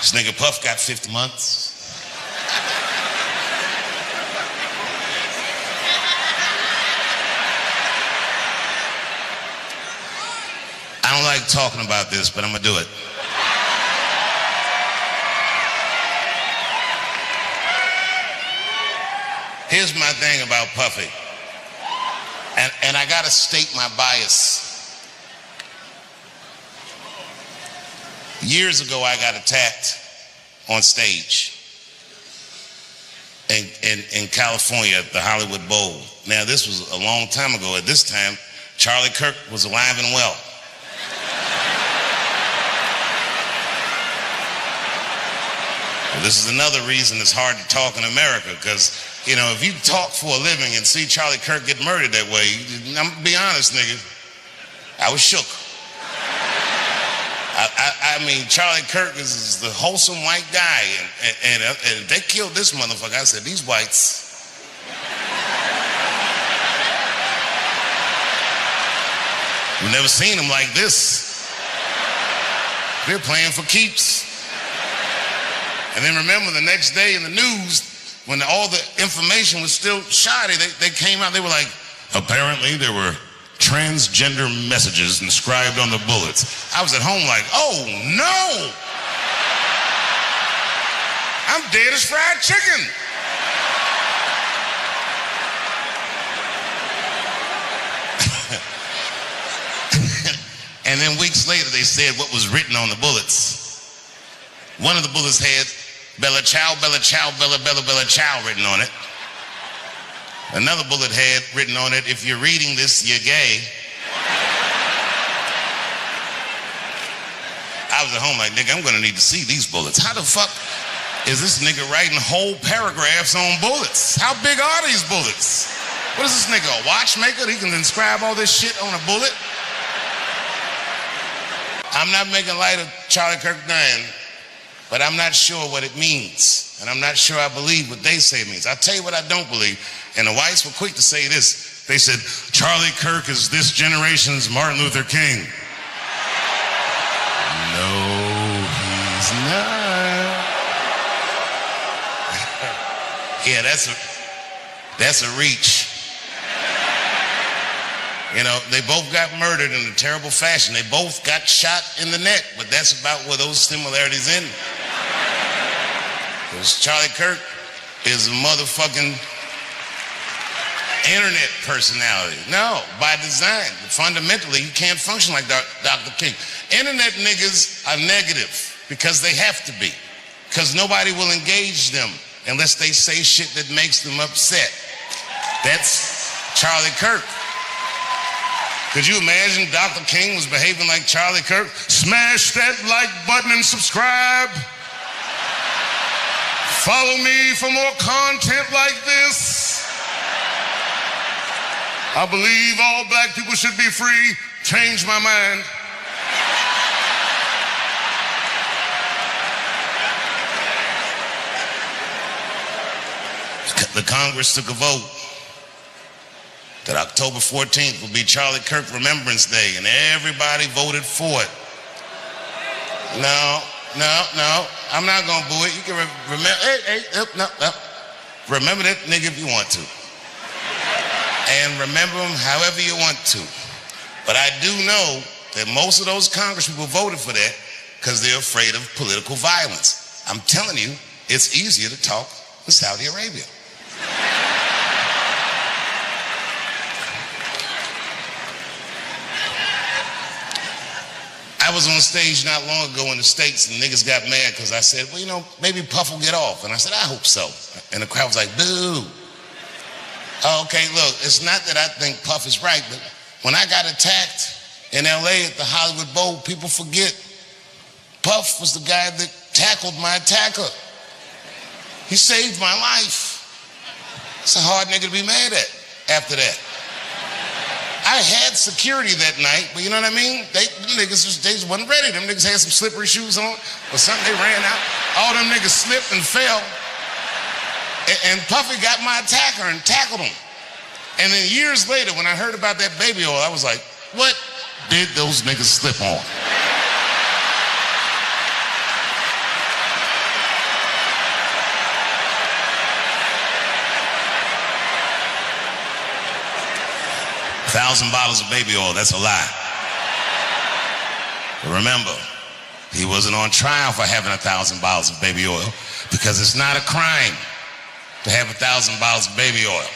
This nigga Puff got 50 months. I don't like talking about this, but I'm gonna do it. Here's my thing about Puffy. And I gotta state my bias. Years ago, I got attacked on stage in California at the Hollywood Bowl. Now, this was a long time ago. At this time, Charlie Kirk was alive and well. Well, this is another reason it's hard to talk in America, because, you know, if you talk for a living and see Charlie Kirk get murdered that way, I'm gonna be honest, nigga, I was shook. I mean, Charlie Kirk is the wholesome white guy, and if they killed this motherfucker, I said, these whites. We've never seen them like this. They're playing for keeps. And then remember the next day in the news, when all the information was still shoddy, they came out, they were like, apparently there were transgender messages inscribed on the bullets. I was at home like, oh no! I'm dead as fried chicken. And then weeks later they said what was written on the bullets. One of the bullets had Bella Ciao, Bella Ciao, Bella, Bella, Bella Ciao written on it. Another bullet had written on it, if you're reading this, you're gay. I was at home like, nigga, I'm gonna need to see these bullets. How the fuck is this nigga writing whole paragraphs on bullets? How big are these bullets? What is this nigga, a watchmaker? He can inscribe all this shit on a bullet? I'm not making light of Charlie Kirk dying, but I'm not sure what it means. And I'm not sure I believe what they say it means. I'll tell you what I don't believe. And the whites were quick to say this. They said, Charlie Kirk is this generation's Martin Luther King. No, he's not. Yeah, that's a reach. You know, they both got murdered in a terrible fashion. They both got shot in the neck, but that's about where those similarities end. Because Charlie Kirk is a motherfucking internet personality. No, by design. Fundamentally, you can't function like Dr. King. Internet niggas are negative because they have to be. Because nobody will engage them unless they say shit that makes them upset. That's Charlie Kirk. Could you imagine Dr. King was behaving like Charlie Kirk? Smash that like button and subscribe. Follow me for more content like this. I believe all black people should be free. Change my mind. The Congress took a vote that October 14th will be Charlie Kirk Remembrance Day, and everybody voted for it. No, I'm not gonna boo it. You can remember, no. Remember that nigga if you want to. And remember him however you want to. But I do know that most of those Congress people voted for that because they're afraid of political violence. I'm telling you, it's easier to talk in Saudi Arabia. I was on stage not long ago in the States and niggas got mad because I said, well, you know, maybe Puff will get off. And I said, I hope so. And the crowd was like, boo. Oh, okay, look, it's not that I think Puff is right, but when I got attacked in LA at the Hollywood Bowl, people forget Puff was the guy that tackled my attacker. He saved my life. It's a hard nigga to be mad at after that. I had security that night, but you know what I mean? They just wasn't ready. Them niggas had some slippery shoes on or something. They ran out. All them niggas slipped and fell. And Puffy got my attacker and tackled him. And then years later, when I heard about that baby oil, I was like, what did those niggas slip on? 1,000 bottles of baby oil, that's a lie. But remember, he wasn't on trial for having 1,000 bottles of baby oil because it's not a crime to have 1,000 bottles of baby oil.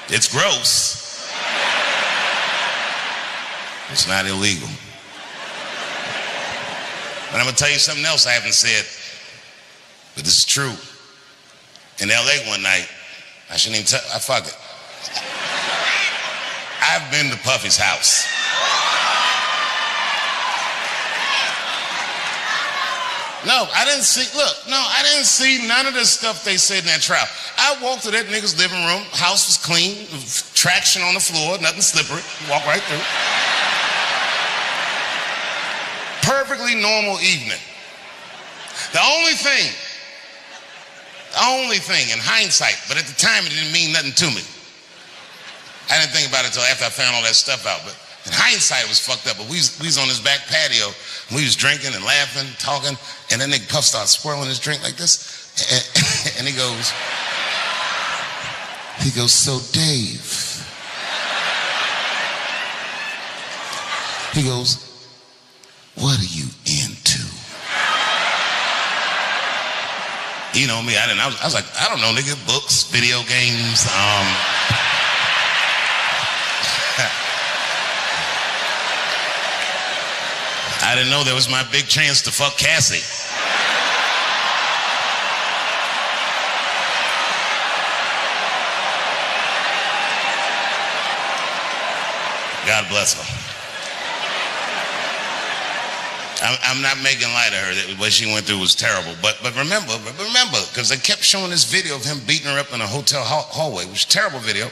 It's gross. It's not illegal. But I'm gonna tell you something else I haven't said, but this is true. In LA one night, I shouldn't even tell, fuck it. I've been to Puffy's house. No, I didn't see none of the stuff they said in that trial. I walked to that nigga's living room, house was clean, traction on the floor, nothing slippery, walk right through. Perfectly normal evening. The only thing in hindsight, but at the time it didn't mean nothing to me. I didn't think about it until after I found all that stuff out, but in hindsight it was fucked up. But we was on his back patio, and we was drinking and laughing, talking, and then nigga Puff starts swirling his drink like this, and he goes, so Dave, he goes, what are you into? You know me, I was like, I don't know, nigga, books, video games, I didn't know there was my big chance to fuck Cassie. God bless her. I'm not making light of her. What she went through was terrible. But remember, because they kept showing this video of him beating her up in a hotel hallway, which is a terrible video.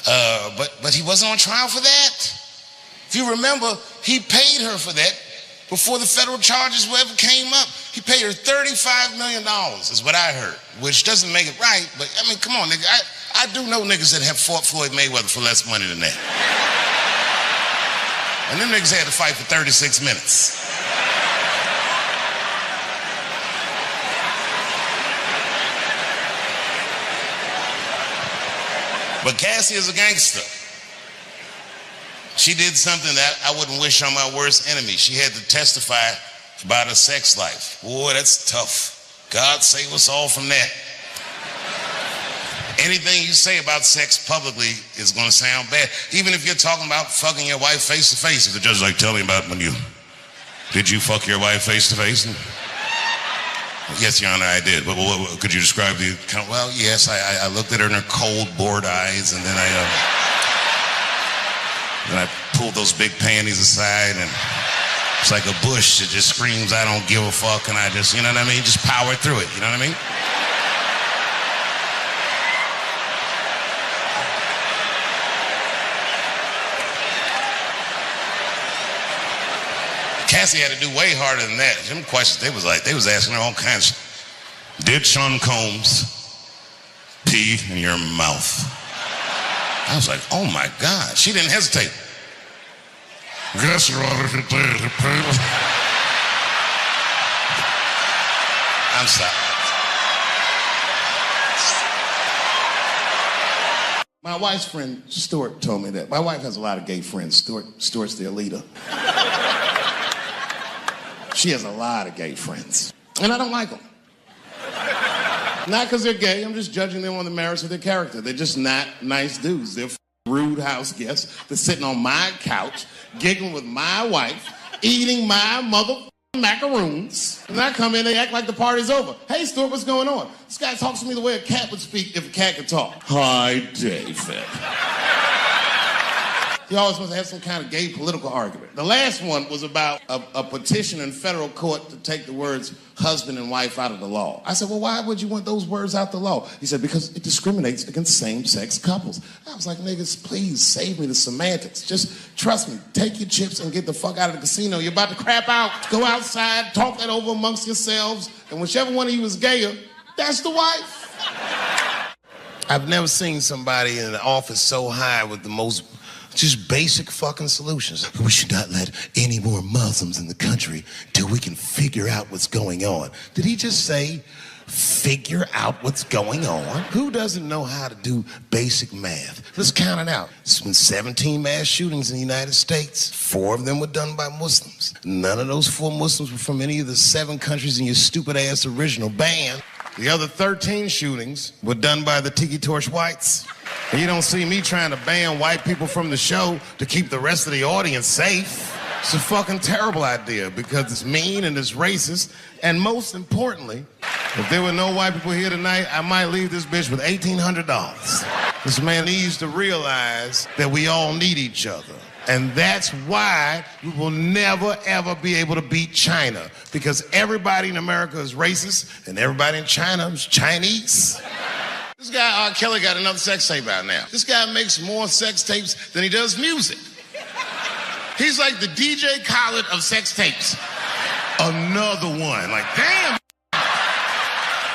But he wasn't on trial for that. If you remember, he paid her for that before the federal charges ever came up. He paid her $35 million, is what I heard, which doesn't make it right, but I mean, come on, nigga. I do know niggas that have fought Floyd Mayweather for less money than that. And them niggas had to fight for 36 minutes. But Cassie is a gangster. She did something that I wouldn't wish on my worst enemy. She had to testify about her sex life. Boy, that's tough. God save us all from that. Anything you say about sex publicly is going to sound bad. Even if you're talking about fucking your wife face to face. If the judge is like, tell me about did you fuck your wife face to face? Yes, Your Honor, I did. But what, could you describe the, well, yes, I looked at her in her cold, bored eyes, and then I pulled those big panties aside, and it's like a bush that just screams, I don't give a fuck, and I just, you know what I mean? Just power through it, you know what I mean? Cassie had to do way harder than that. Them questions, they was asking her all kinds. Did Sean Combs pee in your mouth? I was like, oh my God. She didn't hesitate. Yes, Your Honor, he did. I'm sorry. My wife's friend, Stuart, told me that. My wife has a lot of gay friends. Stuart's their leader. She has a lot of gay friends. And I don't like them. Not because they're gay, I'm just judging them on the merits of their character. They're just not nice dudes. They're rude house guests. They're sitting on my couch, giggling with my wife, eating my mother macaroons. And I come in, they act like the party's over. Hey, Stuart, what's going on? This guy talks to me the way a cat would speak if a cat could talk. Hi, David. He always must have some kind of gay political argument. The last one was about a petition in federal court to take the words husband and wife out of the law. I said, well, why would you want those words out the law? He said, because it discriminates against same-sex couples. I was like, niggas, please save me the semantics. Just trust me. Take your chips and get the fuck out of the casino. You're about to crap out. Go outside, talk that over amongst yourselves, and whichever one of you is gayer, that's the wife. I've never seen somebody in the office so high with the most just basic fucking solutions. We should not let any more Muslims in the country till we can figure out what's going on. Did he just say figure out what's going on. Who doesn't know how to do basic math? Let's count it out. There's been 17 mass shootings in the United States. 4 of them were done by Muslims. None of those 4 Muslims were from any of the 7 countries in your stupid-ass original band. The other 13 shootings were done by the Tiki Torch whites. And you don't see me trying to ban white people from the show to keep the rest of the audience safe. It's a fucking terrible idea because it's mean and it's racist. And most importantly, if there were no white people here tonight, I might leave this bitch with $1,800. This man needs to realize that we all need each other. And that's why we will never, ever be able to beat China. Because everybody in America is racist and everybody in China is Chinese. This guy, R. Kelly, got another sex tape out now. This guy makes more sex tapes than he does music. He's like the DJ Khaled of sex tapes. Another one. Like, damn.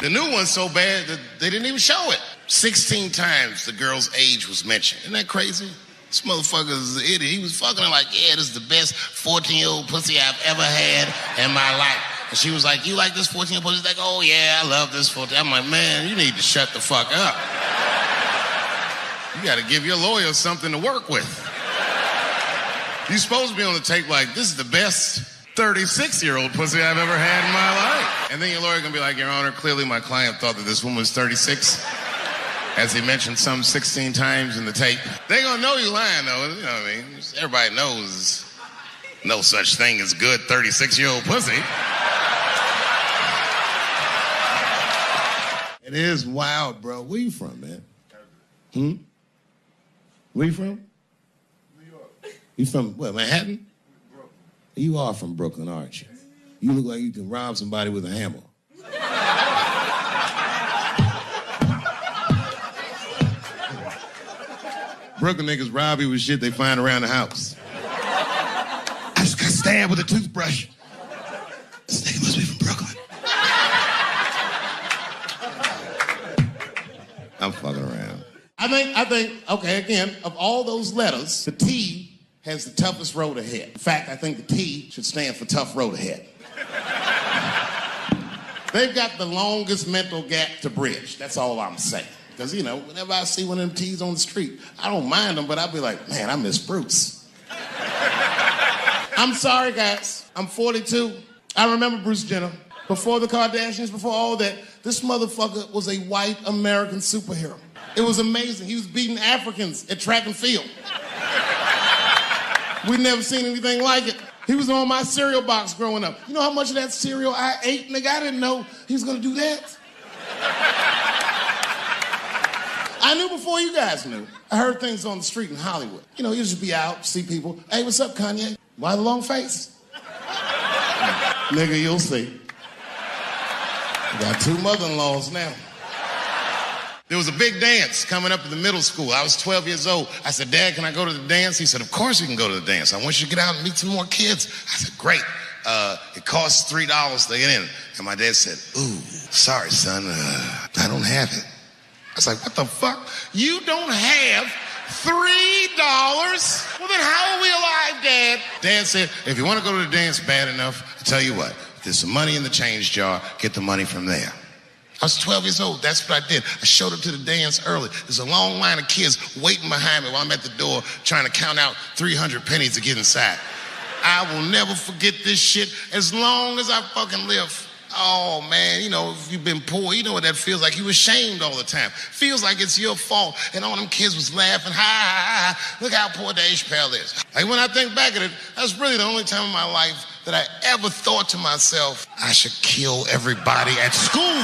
The new one's so bad that they didn't even show it. 16 times the girl's age was mentioned. Isn't that crazy? This motherfucker is an idiot. He was fucking her like, yeah, this is the best 14-year-old pussy I've ever had in my life. And she was like, you like this 14-year-old pussy? He's like, oh, yeah, I love this 14. I'm like, man, you need to shut the fuck up. You got to give your lawyer something to work with. You're supposed to be on the tape like, this is the best 36-year-old pussy I've ever had in my life. And then your lawyer going to be like, Your Honor, clearly my client thought that this woman was 36. As he mentioned some 16 times in the tape. They gonna know you lying though, you know what I mean? Everybody knows no such thing as good 36-year-old pussy. It is wild, bro. Where you from, man? Where you from? New York. You from, what, Manhattan? Brooklyn. You are from Brooklyn, aren't you? You look like you can rob somebody with a hammer. Brooklyn niggas rob you with shit they find around the house. I just got stabbed with a toothbrush. This nigga must be from Brooklyn. I'm fucking around. I think, okay, again, of all those letters, the T has the toughest road ahead. In fact, I think the T should stand for tough road ahead. They've got the longest mental gap to bridge. That's all I'm saying. Because, you know, whenever I see one of them T's on the street, I don't mind them, but I'll be like, man, I miss Bruce. I'm sorry, guys. I'm 42. I remember Bruce Jenner. Before the Kardashians, before all that, this motherfucker was a white American superhero. It was amazing. He was beating Africans at track and field. We'd never seen anything like it. He was on my cereal box growing up. You know how much of that cereal I ate? Nigga, I didn't know he was gonna do that. I knew before you guys knew. I heard things on the street in Hollywood. You know, you just be out, see people. Hey, what's up, Kanye? Why the long face? Nigga, you'll see. I got 2 mother-in-laws now. There was a big dance coming up in the middle school. I was 12 years old. I said, Dad, can I go to the dance? He said, of course you can go to the dance. I want you to get out and meet some more kids. I said, great. It costs $3 to get in. And my dad said, ooh, sorry, son, I don't have it. I was like, what the fuck? You don't have $3? Well, then how are we alive, Dad? Dad said, if you want to go to the dance bad enough, I'll tell you what, there's some money in the change jar, get the money from there. I was 12 years old. That's what I did. I showed up to the dance early. There's a long line of kids waiting behind me while I'm at the door trying to count out 300 pennies to get inside. I will never forget this shit as long as I fucking live. Oh, man, you know, if you've been poor, you know what that feels like. You ashamed all the time. Feels like it's your fault. And all them kids was laughing, ha, ha, ha. Look how poor Dave Chappelle is. Like, when I think back at it, that's really the only time in my life that I ever thought to myself, I should kill everybody at school.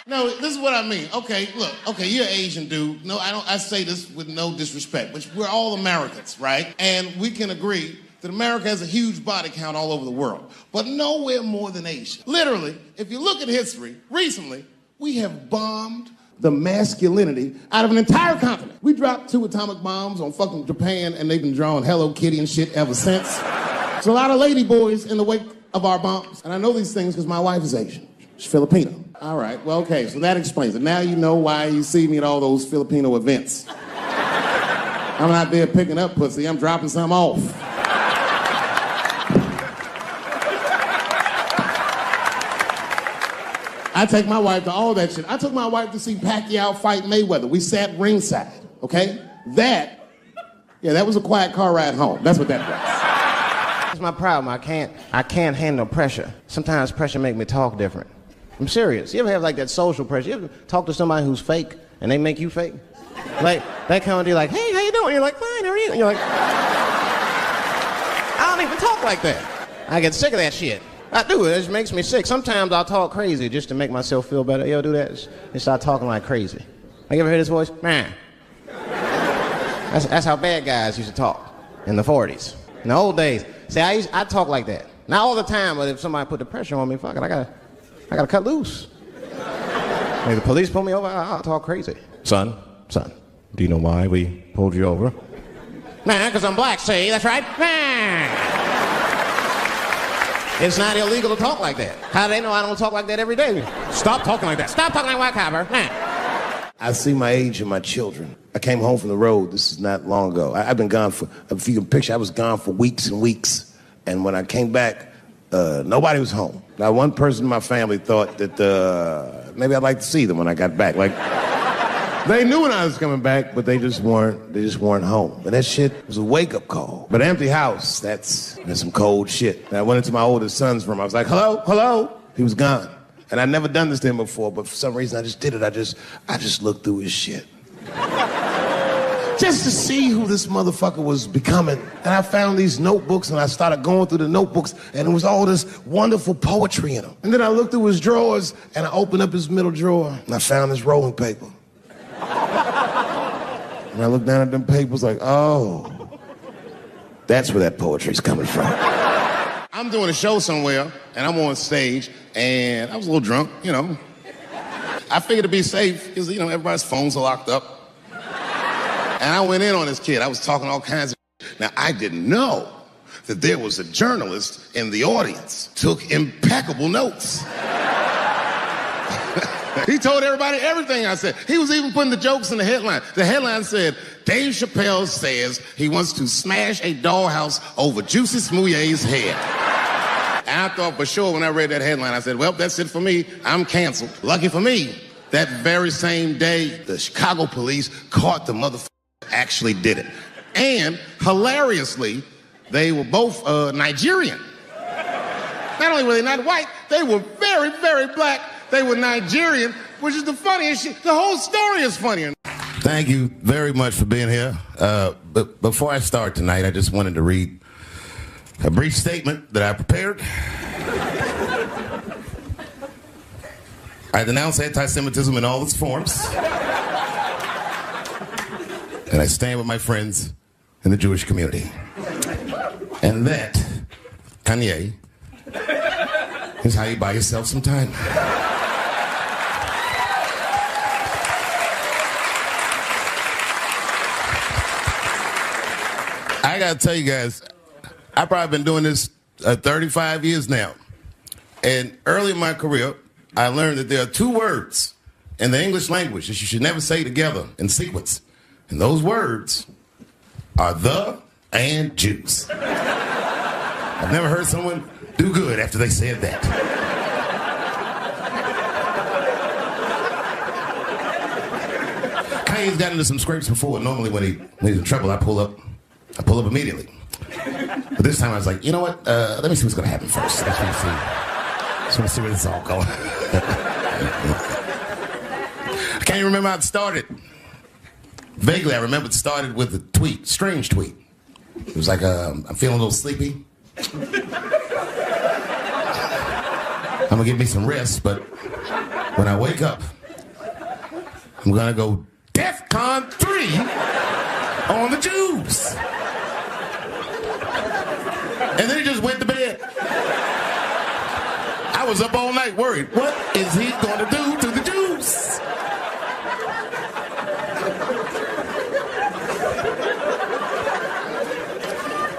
No, this is what I mean. Okay, look, okay, you're an Asian dude. No, I say this with no disrespect, but we're all Americans, right? And we can agree that America has a huge body count all over the world, but nowhere more than Asia. Literally, if you look at history, recently, we have bombed the masculinity out of an entire continent. We dropped 2 atomic bombs on fucking Japan, and they've been drawing Hello Kitty and shit ever since. There's a lot of lady boys in the wake of our bombs, and I know these things because my wife is Asian. She's Filipino. All right, well, okay, so that explains it. Now you know why you see me at all those Filipino events. I'm not there picking up pussy, I'm dropping some off. I take my wife to all that shit. I took my wife to see Pacquiao fight Mayweather. We sat ringside, okay? That was a quiet car ride home. That's what that was. That's my problem. I can't handle pressure. Sometimes pressure make me talk different. I'm serious. You ever have like that social pressure? You ever talk to somebody who's fake and they make you fake? Like, they come and you're like, hey, how you doing? You're like, fine, how are you? And you're like, I don't even talk like that. I get sick of that shit. I do. It just makes me sick. Sometimes I'll talk crazy just to make myself feel better. You ever do that? Just start talking like crazy. Like, you ever hear this voice? Man. That's how bad guys used to talk in the 40s. In the old days. See, I talk like that. Not all the time, but if somebody put the pressure on me, fuck it, I gotta cut loose. If the police pull me over, I'll talk crazy. Son, do you know why we pulled you over? Nah, because I'm black, see, that's right. Nah. It's not illegal to talk like that. How do they know I don't talk like that every day? Stop talking like that. Stop talking like white copper. Nah. I see my age in my children. I came home from the road. This is not long ago. I've been gone for, if you can picture, I was gone for weeks and weeks. And when I came back, nobody was home. Now, one person in my family thought that maybe I'd like to see them when I got back. Like, they knew when I was coming back, but they just weren't home. And that shit was a wake-up call. But an empty house, that's some cold shit. And I went into my oldest son's room. I was like, hello? He was gone. And I'd never done this to him before, but for some reason I just did it. I just looked through his shit. Just to see who this motherfucker was becoming. And I found these notebooks, and I started going through the notebooks, and it was all this wonderful poetry in them. And then I looked through his drawers, and I opened up his middle drawer, and I found this rolling paper. And I looked down at them papers like, oh, that's where that poetry's coming from. I'm doing a show somewhere, and I'm on stage, and I was a little drunk, you know. I figured to be safe, because, you know, everybody's phones are locked up. And I went in on this kid. I was talking all kinds of shit. Now, I didn't know that there was a journalist in the audience. Took impeccable notes. He told everybody everything I said. He was even putting the jokes in the headline. The headline said, Dave Chappelle says he wants to smash a dollhouse over Juicy Smouye's head. And I thought for sure when I read that headline, I said, well, that's it for me. I'm canceled. Lucky for me, that very same day, the Chicago police caught the motherfucker actually did it. And hilariously, they were both Nigerian. Not only were they not white, they were very, very black. They were Nigerian, which is the funniest shit. The whole story is funnier. Thank you very much for being here. But before I start tonight, I just wanted to read a brief statement that I prepared. I denounce anti-Semitism in all its forms. And I stand with my friends in the Jewish community. And that, Kanye, is how you buy yourself some time. I gotta tell you guys, I've probably been doing this 35 years now. And early in my career, I learned that there are two words in the English language that you should never say together in sequence. And those words are the and Jews. I've never heard someone do good after they said that. Kanye's gotten into some scrapes before. Normally when he's in trouble, I pull up immediately. But this time I was like, you know what? Let me see what's going to happen first. Let's want to see where this is all going. I can't even remember how it started. Vaguely, I remember it started with a tweet, strange tweet. It was like, I'm feeling a little sleepy. I'm going to give me some rest, but when I wake up, I'm going to go DEFCON 3 on the Jews. And then he just went to bed. I was up all night worried. What is he going to do to the Jews?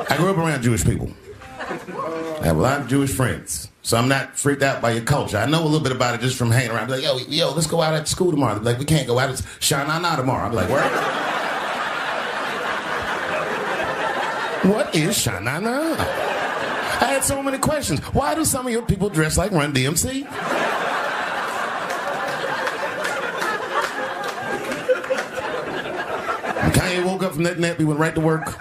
I grew up around Jewish people. I have a lot of Jewish friends. So I'm not freaked out by your culture. I know a little bit about it just from hanging around. I'd be like, yo, let's go out at school tomorrow. They'd be like, we can't go out. It's Shana tomorrow. I'd be like, where? What is Shana? I had so many questions. Why do some of your people dress like Run DMC? When Kanye woke up from that nap, he went right to work.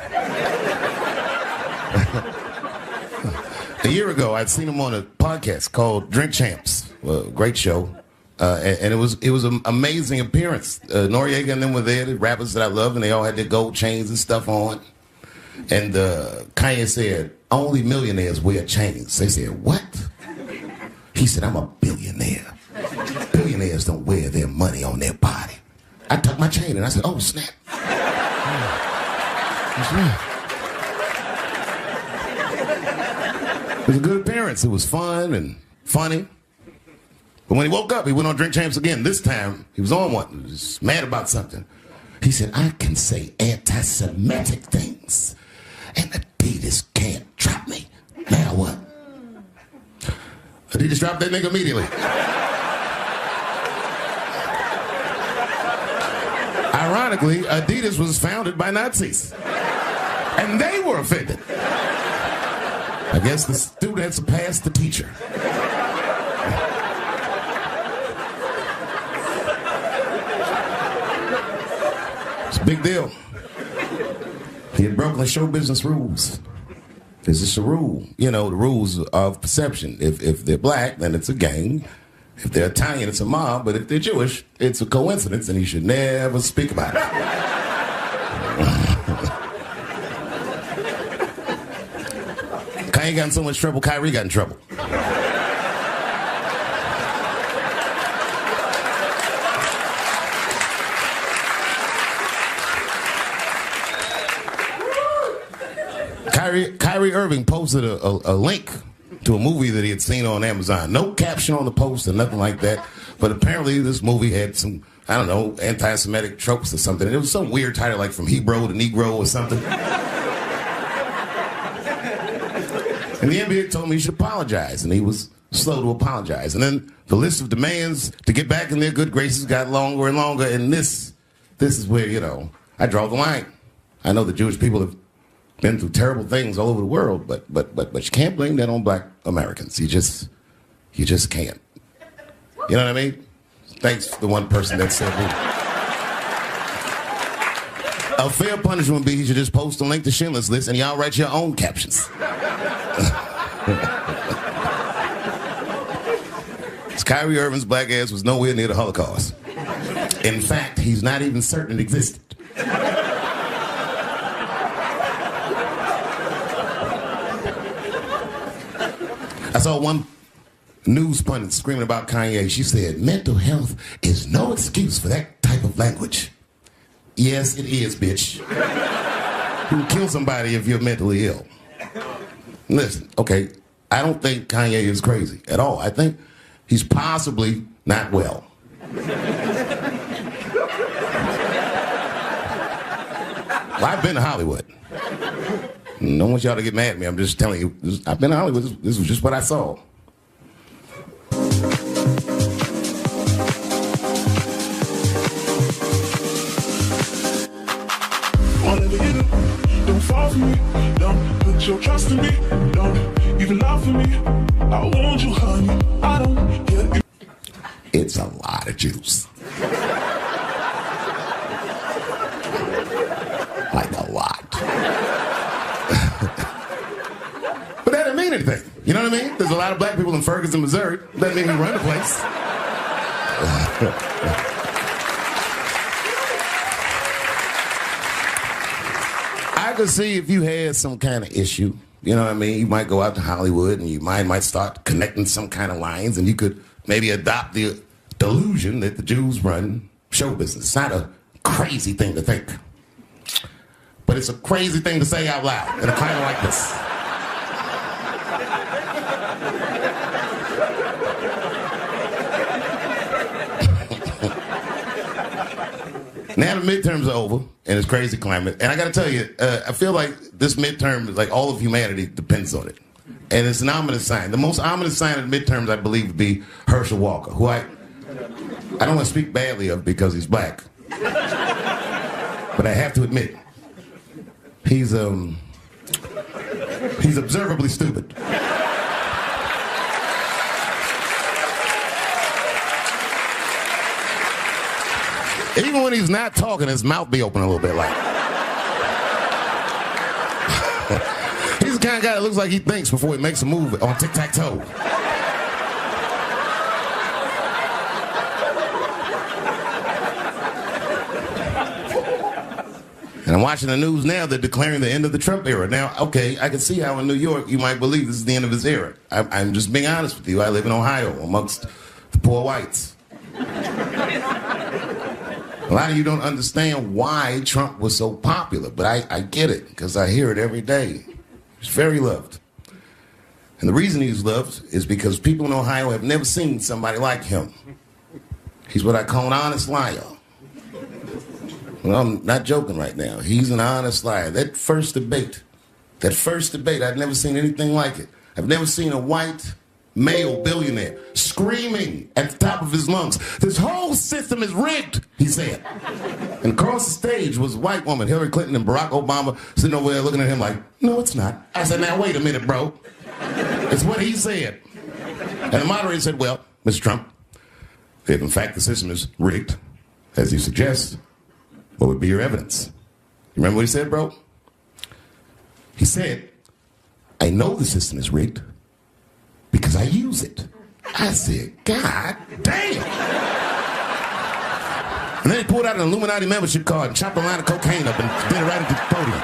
A year ago, I'd seen him on a podcast called Drink Champs. Great show. And it was an amazing appearance. Noriega and them were there, the rappers that I love, and they all had their gold chains and stuff on. And Kanye said, only millionaires wear chains. They said, what? He said, I'm a billionaire. Billionaires don't wear their money on their body. I took my chain and I said, oh, snap. That's right. It was a good appearance. It was fun and funny. But when he woke up, he went on Drink Champs again. This time, he was on one. He was mad about something. He said, I can say anti-Semitic things, and Adidas can't drop me. Now what? Adidas dropped that nigga immediately. Ironically, Adidas was founded by Nazis. And they were offended. I guess the student had surpassed the teacher. It's a big deal. He had broken the show business rules. Is this a rule? You know, the rules of perception. If they're black, then it's a gang. If they're Italian, it's a mob. But if they're Jewish, it's a coincidence, and you should never speak about it. Kanye got in so much trouble, Kyrie got in trouble. Kyrie Irving posted a link to a movie that he had seen on Amazon. No caption on the post or nothing like that. But apparently this movie had some, I don't know, anti-Semitic tropes or something. And it was some weird title like From Hebrew to Negro or something. And the NBA told me he should apologize, and he was slow to apologize. And then the list of demands to get back in their good graces got longer and longer, and this is where, you know, I draw the line. I know the Jewish people have been through terrible things all over the world, but you can't blame that on black Americans. You just can't. You know what I mean? Thanks to the one person that said that. A fair punishment would be he should just post a link to Schindler's List and y'all write your own captions. Kyrie Irving's black ass was nowhere near the Holocaust. In fact, he's not even certain it existed. I saw one news pundit screaming about Kanye. She said, mental health is no excuse for that type of language. Yes, it is, bitch. You can kill somebody if you're mentally ill. Listen, okay, I don't think Kanye is crazy at all. I think he's possibly not well. Well, I've been to Hollywood. I don't want y'all to get mad at me. I'm just telling you. I've been to Hollywood. This was just what I saw. Don't fall for me. Don't put your trust in me. Don't even love for me. I want you, honey. I don't get it. It's a lot of juice. Like a lot. But that didn't mean anything. You know what I mean? There's a lot of black people in Ferguson, Missouri. That made me run the place. I could see if you had some kind of issue, you know what I mean? You might go out to Hollywood and you might start connecting some kind of lines, and you could maybe adopt the delusion that the Jews run show business. It's not a crazy thing to think. But it's a crazy thing to say out loud in a climate like this. Now the midterms are over in this crazy climate, and I got to tell you, I feel like this midterm is like all of humanity depends on it, and it's an ominous sign. The most ominous sign of the midterms, I believe, would be Herschel Walker, who I don't want to speak badly of because he's black, but I have to admit, he's observably stupid. Even when he's not talking, his mouth be open a little bit like. He's the kind of guy that looks like he thinks before he makes a move on tic-tac-toe. And I'm watching the news now, they're declaring the end of the Trump era. Now, okay, I can see how in New York you might believe this is the end of his era. I'm just being honest with you. I live in Ohio amongst the poor whites. A lot of you don't understand why Trump was so popular, but I get it, because I hear it every day. He's very loved. And the reason he's loved is because people in Ohio have never seen somebody like him. He's what I call an honest liar. Well, I'm not joking right now. He's an honest liar. That first debate, I've never seen anything like it. I've never seen a white male billionaire screaming at the top of his lungs, "This whole system is rigged," he said. And across the stage was a white woman, Hillary Clinton and Barack Obama, sitting over there looking at him like, "No, it's not." I said, "Now, wait a minute, bro. It's what he said." And the moderator said, "Well, Mr. Trump, if in fact the system is rigged, as you suggest, what would be your evidence?" You remember what he said, bro? He said, "I know the system is rigged because I use it." I said, "God damn." And then he pulled out an Illuminati membership card and chopped a line of cocaine up and did it right at the podium.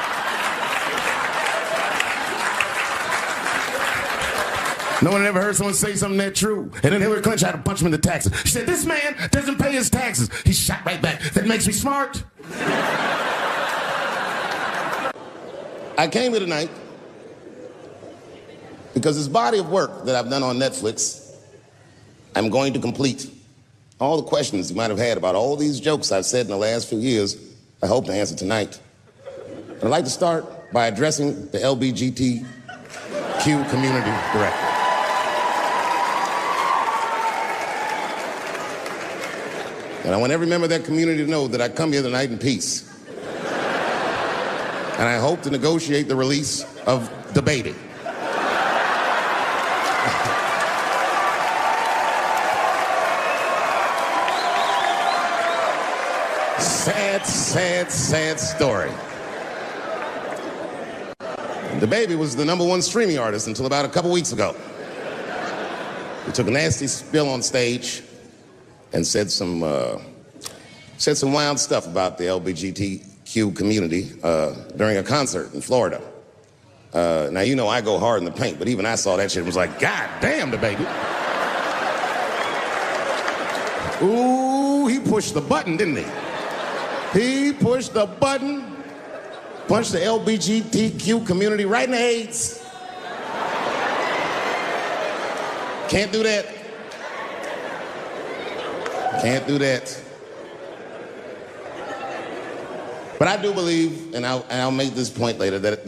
No one had ever heard someone say something that true. And then Hillary Clinton tried to punch him in the taxes. She said, "This man doesn't pay his taxes." He shot right back. "That makes me smart." I came here tonight because this body of work that I've done on Netflix, I'm going to complete. All the questions you might have had about all these jokes I've said in the last few years, I hope to answer tonight. And I'd like to start by addressing the LGBTQ community directly. And I want every member of that community to know that I come here tonight in peace. And I hope to negotiate the release of the baby. Sad, sad, sad story. The baby was the #1 streaming artist until about a couple weeks ago. He took a nasty spill on stage and said some wild stuff about the LGBTQ community during a concert in Florida. Now, you know I go hard in the paint, but even I saw that shit and was like, "God damn, the baby." Ooh, he pushed the button, didn't he? He pushed the button, punched the LGBTQ community right in the AIDS. Can't do that. Can't do that. But I do believe, and I'll make this point later, that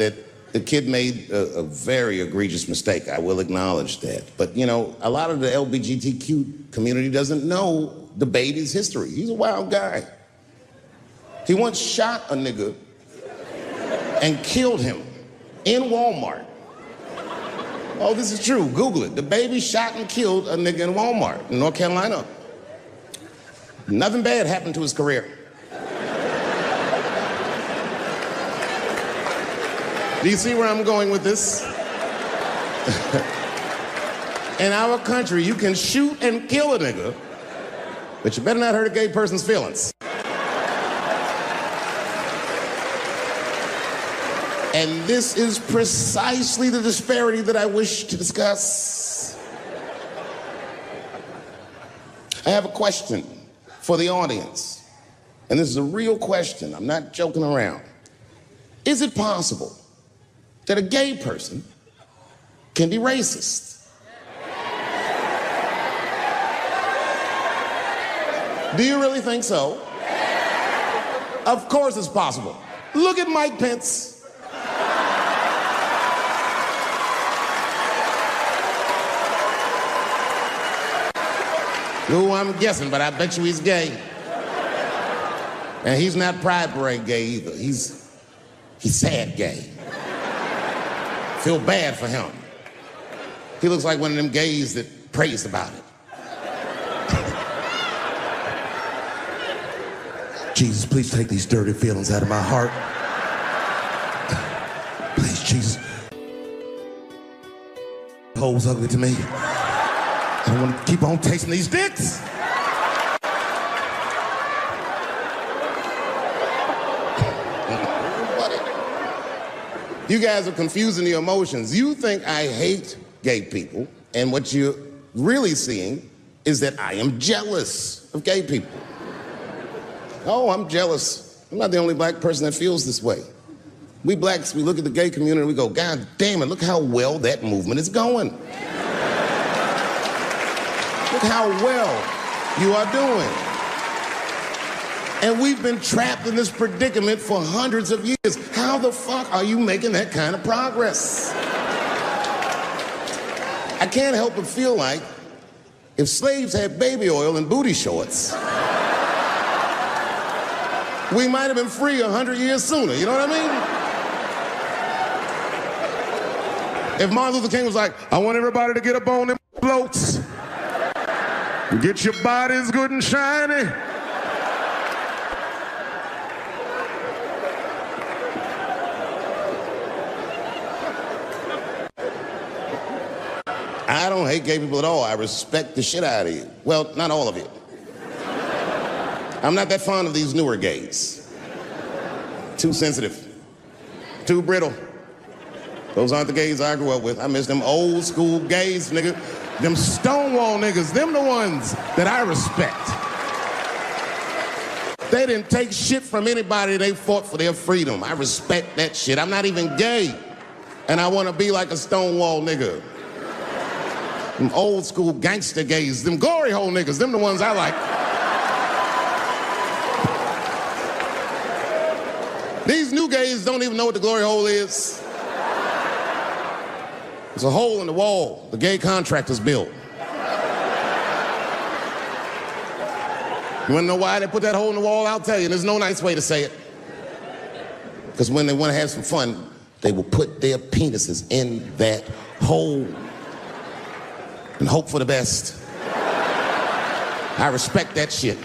the kid made a very egregious mistake. I will acknowledge that. But, you know, a lot of the LGBTQ community doesn't know the baby's history. He's a wild guy. He once shot a nigga and killed him in Walmart. Oh, this is true. Google it. The baby shot and killed a nigga in Walmart in North Carolina. Nothing bad happened to his career. Do you see where I'm going with this? In our country, you can shoot and kill a nigga, but you better not hurt a gay person's feelings. And this is precisely the disparity that I wish to discuss. I have a question for the audience. And this is a real question. I'm not joking around. Is it possible that a gay person can be racist? Do you really think so? Of course it's possible. Look at Mike Pence. Who I'm guessing, but I bet you he's gay. And he's not Pride Parade gay either. He's sad gay. Feel bad for him. He looks like one of them gays that prays about it. Jesus, please take these dirty feelings out of my heart. Please, Jesus. Hoes ugly to me. I don't want to keep on tasting these dicks. You guys are confusing the emotions. You think I hate gay people, and what you're really seeing is that I am jealous of gay people. Oh, I'm jealous. I'm not the only black person that feels this way. We blacks, we look at the gay community and we go, God damn it, look how well that movement is going. Look how well you are doing. And we've been trapped in this predicament for hundreds of years. How the fuck are you making that kind of progress? I can't help but feel like if slaves had baby oil and booty shorts, we might have been free 100 years sooner, you know what I mean? If Martin Luther King was like, I want everybody to get up on them floats, get your bodies good and shiny. I don't hate gay people at all. I respect the shit out of you. Well, not all of you. I'm not that fond of these newer gays. Too sensitive. Too brittle. Those aren't the gays I grew up with. I miss them old school gays, nigga. Them Stonewall niggas. Them the ones that I respect. They didn't take shit from anybody. They fought for their freedom. I respect that shit. I'm not even gay. And I want to be like a Stonewall nigga. Them old school gangster gays, them glory hole niggas, them the ones I like. These new gays don't even know what the glory hole is. It's a hole in the wall the gay contractors built. You wanna know why they put that hole in the wall? I'll tell you, there's no nice way to say it. Because when they wanna have some fun, they will put their penises in that hole and hope for the best. I respect that shit.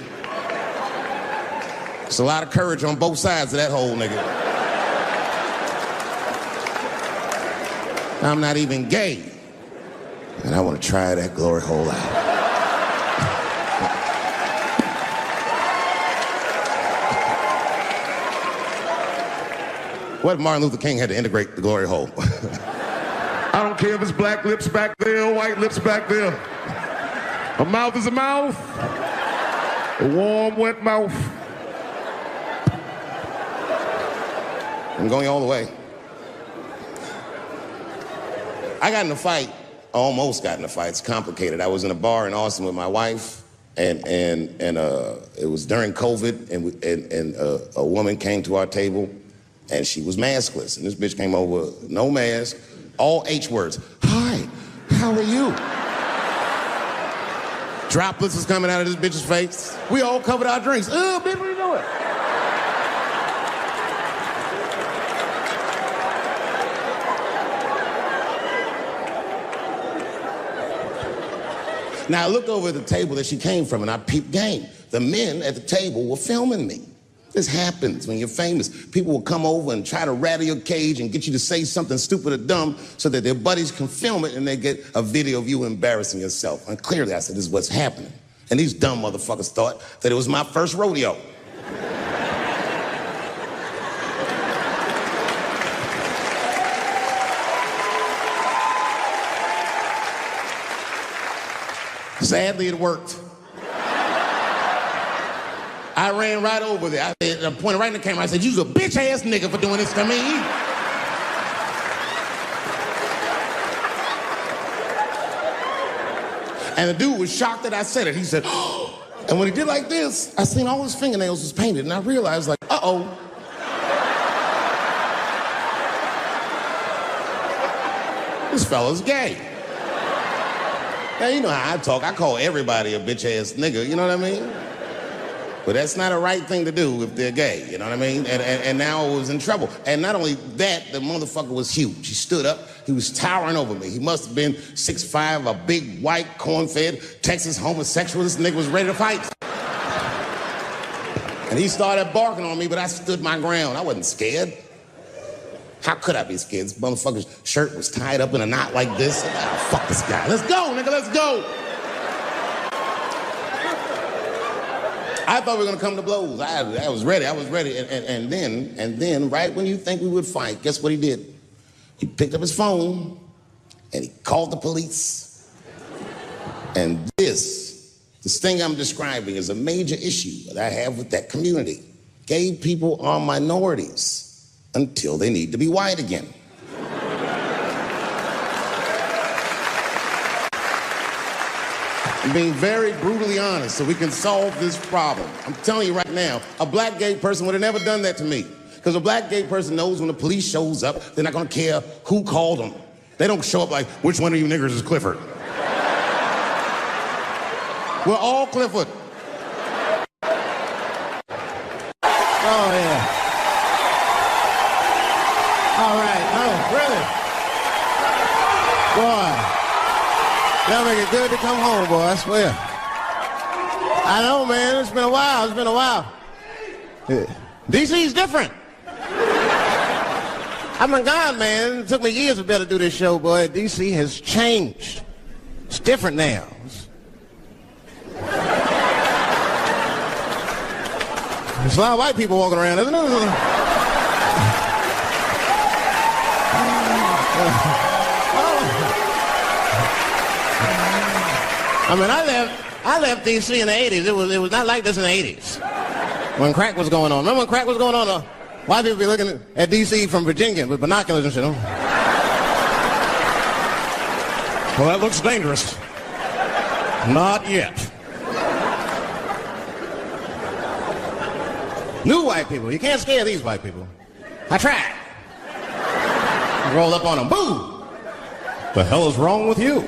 There's a lot of courage on both sides of that hole, nigga. I'm not even gay, and I want to try that glory hole out. What if Martin Luther King had to integrate the glory hole? I don't care if it's black lips back there or white lips back there. A mouth is a mouth. A warm, wet mouth. I'm going all the way. I got in a fight, almost got in a fight. It's complicated. I was in a bar in Austin with my wife, and it was during COVID, and a woman came to our table, and she was maskless. And this bitch came over, no mask, all H words. Hi, how are you? Droplets was coming out of this bitch's face. We all covered our drinks. Oh, bitch, what are you doing? Now I looked over at the table that she came from and I peeped game. The men at the table were filming me. This happens when you're famous. People will come over and try to rattle your cage and get you to say something stupid or dumb so that their buddies can film it and they get a video of you embarrassing yourself. And clearly I said, this is what's happening. And these dumb motherfuckers thought that it was my first rodeo. Sadly, it worked. I ran right over there. I pointed right in the camera. I said, you's a bitch-ass nigga for doing this to me. And the dude was shocked that I said it. He said, oh. And when he did like this, I seen all his fingernails was painted, and I realized, like, uh-oh. This fella's gay. Now, you know how I talk. I call everybody a bitch-ass nigga, you know what I mean? But that's not a right thing to do if they're gay, you know what I mean? And now I was in trouble. And not only that, the motherfucker was huge. He stood up, he was towering over me. He must have been 6'5", a big, white, corn-fed, Texas homosexual. This nigga was ready to fight. And he started barking on me, but I stood my ground. I wasn't scared. How could I be scared? This motherfucker's shirt was tied up in a knot like this. Ah, fuck this guy. Let's go, nigga, let's go. I thought we were gonna come to blows. I was ready. And then, right when you think we would fight, guess what he did? He picked up his phone and he called the police. And this thing I'm describing is a major issue that I have with that community. Gay people are minorities until they need to be white again. I'm being very brutally honest so we can solve this problem. I'm telling you right now, a black gay person would have never done that to me. Because a black gay person knows when the police shows up, they're not gonna care who called them. They don't show up like, which one of you niggers is Clifford? We're all Clifford. Oh, yeah. All right. Oh, really? Boy. That'll make it good to come home, boy, I swear. I know, man. It's been a while. DC's different. I've been gone, man. It took me years to be able to do this show, boy. DC has changed. It's different now. There's a lot of white people walking around, isn't there? I mean, I left D.C. in the 80s. It was not like this in the 80s. When crack was going on. Remember when crack was going on? White people be looking at D.C. from Virginia with binoculars and shit. Well, that looks dangerous. Not yet. New white people. You can't scare these white people. I tried. Roll up on them. Boo! The hell is wrong with you?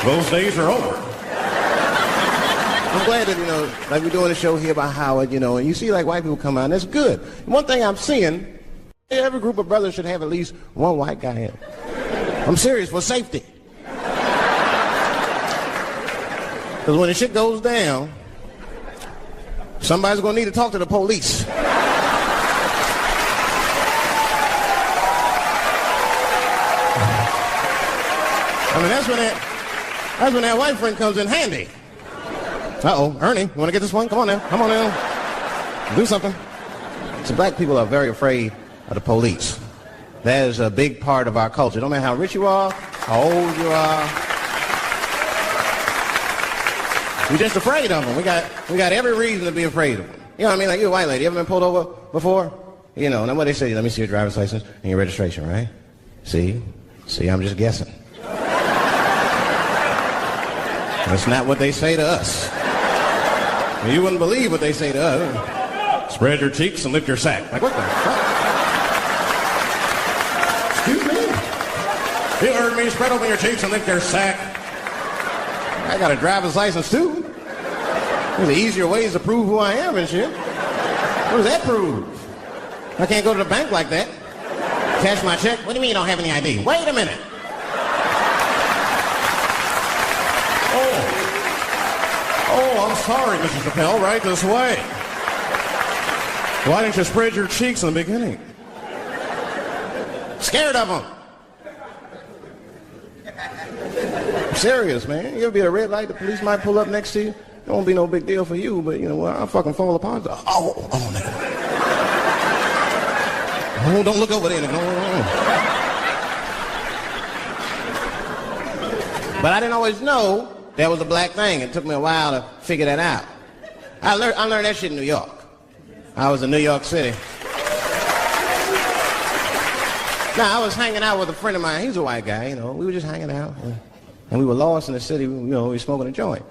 Those days are over. I'm glad that, like we're doing a show here about Howard, and you see like white people come out, and that's good. One thing I'm seeing, every group of brothers should have at least one white guy in. I'm serious, for safety. Because when the shit goes down, somebody's going to need to talk to the police. I mean, that's when that white friend comes in handy. Uh-oh, Ernie, you want to get this one? Come on now. Do something. So black people are very afraid of the police. That is a big part of our culture. No matter how rich you are, how old you are. We're just afraid of them. We got every reason to be afraid of them. You know what I mean? Like, you're a white lady. You ever been pulled over before? And what they say, let me see your driver's license and your registration, right? See, I'm just guessing. That's not what they say to us. You wouldn't believe what they say to us. Spread your cheeks and lift your sack. Like, what the fuck? Excuse me? You heard me. Spread open your cheeks and lift your sack. I got a driver's license, too. There's easier ways to prove who I am and shit. What does that prove? I can't go to the bank like that. Cash my check. What do you mean you don't have any ID? Wait a minute. Oh, I'm sorry, Mrs. Chappelle. Right this way. Why didn't you spread your cheeks in the beginning? Scared of them. I'm serious, man. You ever be at a red light, the police might pull up next to you. It won't be no big deal for you, but I'll fucking fall apart. Oh, nigga. Oh, don't look over there, nigga. No. But I didn't always know that was a black thing. It took me a while to figure that out. I learned that shit in New York. I was in New York City. Now, I was hanging out with a friend of mine. He's a white guy, We were just hanging out. And we were lost in the city. We were smoking a joint.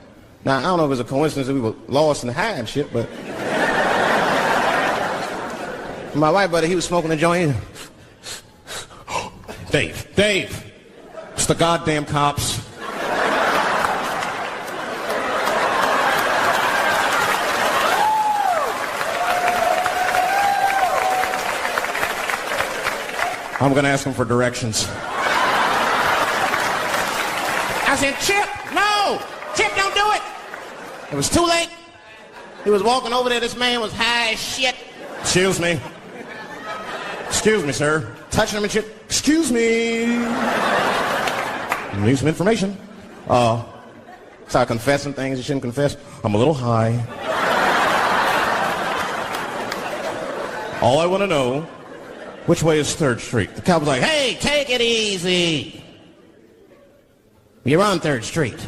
Now, I don't know if it was a coincidence that we were lost in the high and shit, but... my white buddy, he was smoking a joint. Dave. It's the goddamn cops. I'm going to ask him for directions. I said, Chip, no! Chip, don't do it! It was too late. He was walking over there. This man was high as shit. Excuse me. Excuse me, sir. Touching him and shit. Excuse me. Need some information. Start confessing things you shouldn't confess. I'm a little high. All I want to know, which way is 3rd Street? The cop was like, hey, take it easy. You're on 3rd Street.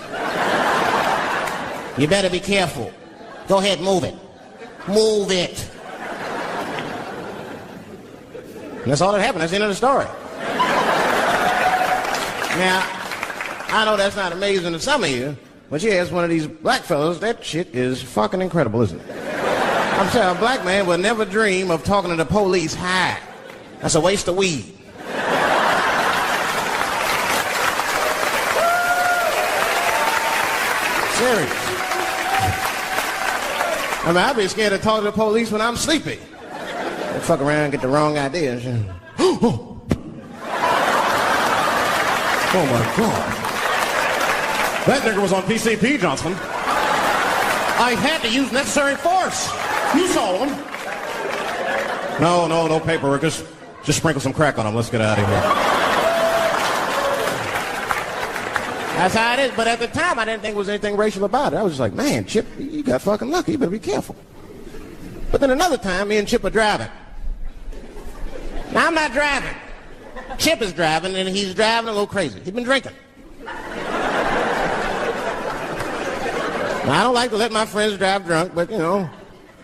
You better be careful. Go ahead, move it. Move it. And that's all that happened. That's the end of the story. Now, I know that's not amazing to some of you, but you ask one of these black fellas, that shit is fucking incredible, isn't it? I'm saying a black man would never dream of talking to the police high. That's a waste of weed. Serious. I mean, I'd be scared to talk to the police when I'm sleepy. They fuck around and get the wrong idea and shit. Oh my God. That nigger was on PCP, Johnson. I had to use necessary force. You saw him. No paperwork. Just sprinkle some crack on him. Let's get out of here. That's how it is. But at the time, I didn't think there was anything racial about it. I was just like, man, Chip, you got fucking lucky. You better be careful. But then another time, me and Chip are driving. Now, I'm not driving. Chip is driving, and he's driving a little crazy. He's been drinking. Now, I don't like to let my friends drive drunk, but, you know,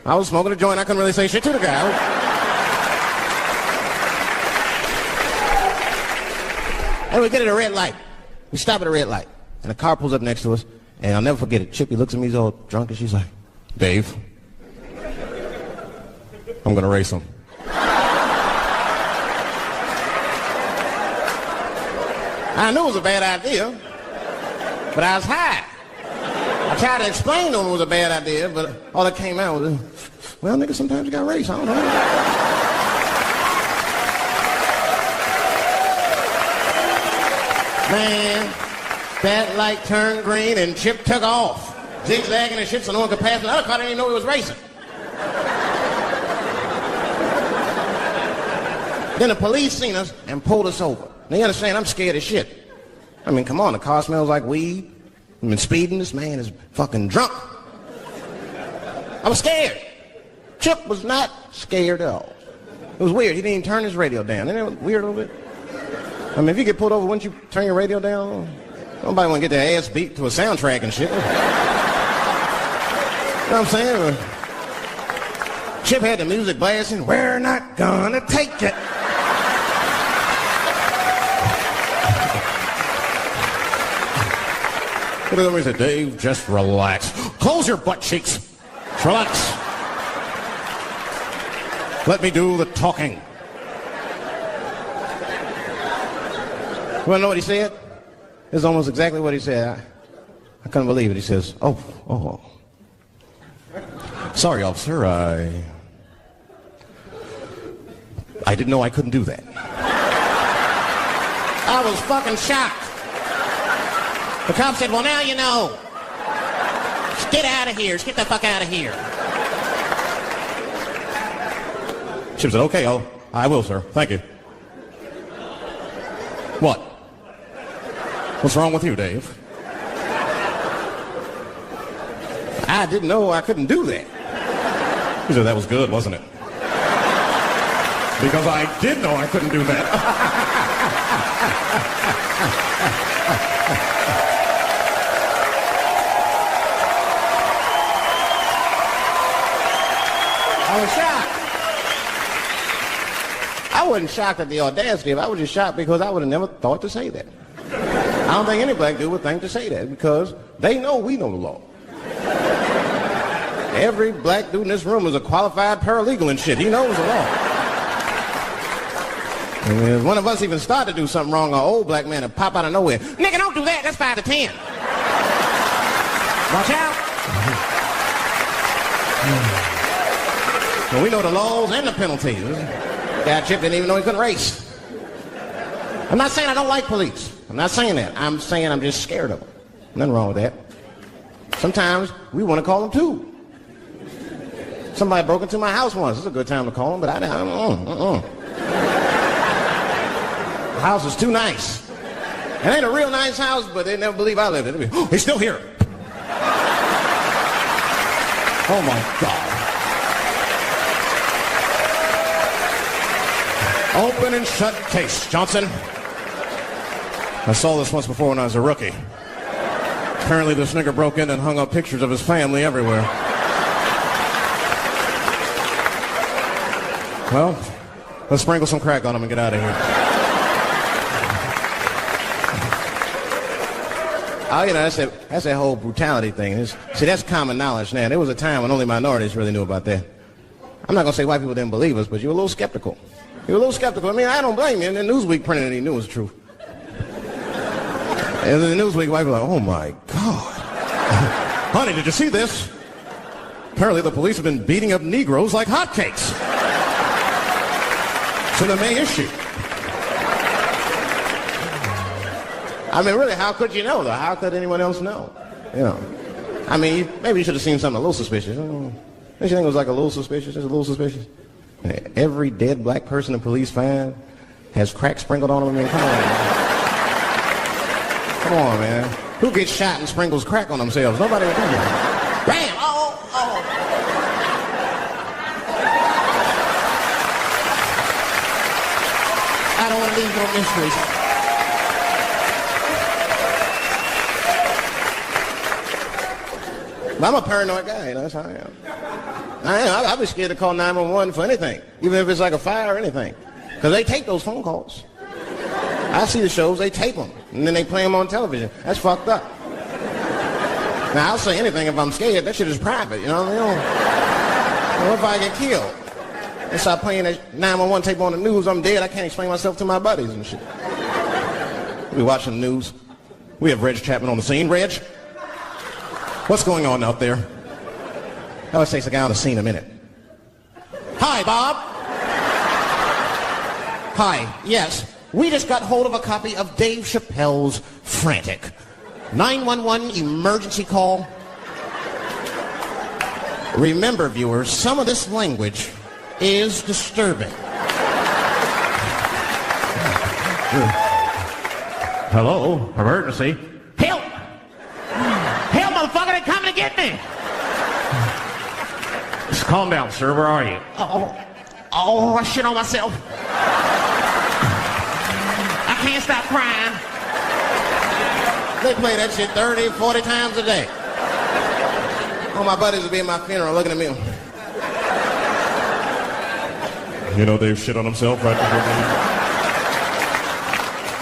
I was smoking a joint. I couldn't really say shit to the guy. And we get at a red light. We stop at a red light. And a car pulls up next to us. And I'll never forget it. Chippy looks at me, he's all drunk, and she's like, Dave, I'm going to race him. I knew it was a bad idea, but I was high. I tried to explain to him it was a bad idea, but all that came out was, well, nigga, sometimes you got to race. I don't know. Man, that light turned green and Chip took off, zigzagging and shit so no one could pass. The other car didn't even know he was racing. Then the police seen us and pulled us over. Now, you understand, I'm scared as shit. I mean, come on, the car smells like weed. I've been speeding. This man is fucking drunk. I was scared. Chip was not scared at all. It was weird. He didn't even turn his radio down. Isn't that weird a little bit? I mean, if you get pulled over, wouldn't you turn your radio down? Nobody want to get their ass beat to a soundtrack and shit. You know what I'm saying? Chip had the music blasting. We're not gonna take it. Look at him, he said, Dave, just relax. Close your butt cheeks. Just relax. Let me do the talking. You want to know what he said? This is almost exactly what he said. I couldn't believe it. He says, oh. Sorry, officer, I didn't know I couldn't do that. I was fucking shocked. The cop said, well, now you know. Just get out of here. Just get the fuck out of here. Chip said, okay, I will, sir. Thank you. What? What's wrong with you, Dave? I didn't know I couldn't do that. He said, that was good, wasn't it? Because I did know I couldn't do that. I was shocked. I wasn't shocked at the audacity of it. I was just shocked because I would have never thought to say that. I don't think any black dude would think to say that because they know we know the law. Every black dude in this room is a qualified paralegal and shit. He knows the law. And if one of us even start to do something wrong, an old black man will pop out of nowhere. Nigga, don't do that. That's 5 to 10. Watch out. So we know the laws and the penalties. Guy Chip didn't even know he couldn't race. I'm not saying I don't like police. I'm not saying that. I'm saying I'm just scared of them. Nothing wrong with that. Sometimes we want to call them too. Somebody broke into my house once. It's a good time to call them, but the house is too nice. It ain't a real nice house, but they never believe I lived in it. Oh, he's still here. Oh my God. Open and shut case, Johnson. I saw this once before when I was a rookie. Apparently this nigger broke in and hung up pictures of his family everywhere. Well, let's sprinkle some crack on him and get out of here. Oh, you know, that's that whole brutality thing. See, that's common knowledge now. There was a time when only minorities really knew about that. I'm not going to say white people didn't believe us, but you were a little skeptical. You were a little skeptical. I mean, I don't blame you. And the Newsweek printed it, he knew it was true. And the Newsweek white people were like, oh my God. Honey, did you see this? Apparently the police have been beating up Negroes like hotcakes. It's in the May issue. I mean, really, how could you know, though? How could anyone else know? You know. I mean, maybe you should have seen something a little suspicious. Don't you think it was like a little suspicious? Just a little suspicious? Every dead black person the police find has crack sprinkled on them. I mean, come on, man. Come on, man. Who gets shot and sprinkles crack on themselves? Nobody would do that. Bam! Oh! I don't want to leave no mysteries. But I'm a paranoid guy, you know, that's how I am. I'd be scared to call 911 for anything, even if it's like a fire or anything. Because they take those phone calls. I see the shows, they tape them, and then they play them on television. That's fucked up. Now, I'll say anything if I'm scared. That shit is private, you know what I mean? What if I get killed? They start playing that 911 tape on the news, I'm dead, I can't explain myself to my buddies and shit. We watching the news. We have Reg Chapman on the scene. Reg? What's going on out there? That always takes a guy on the scene a minute. Hi, Bob. Hi, yes. We just got hold of a copy of Dave Chappelle's Frantic. 911 emergency call. Remember, viewers, some of this language is disturbing. Hello, emergency. Help! Help, motherfucker, they're coming to get me! Just calm down, sir. Where are you? I shit on myself. I can't stop crying. They play that shit 30, 40 times a day. All my buddies will be at my funeral looking at me. You know Dave shit on himself right before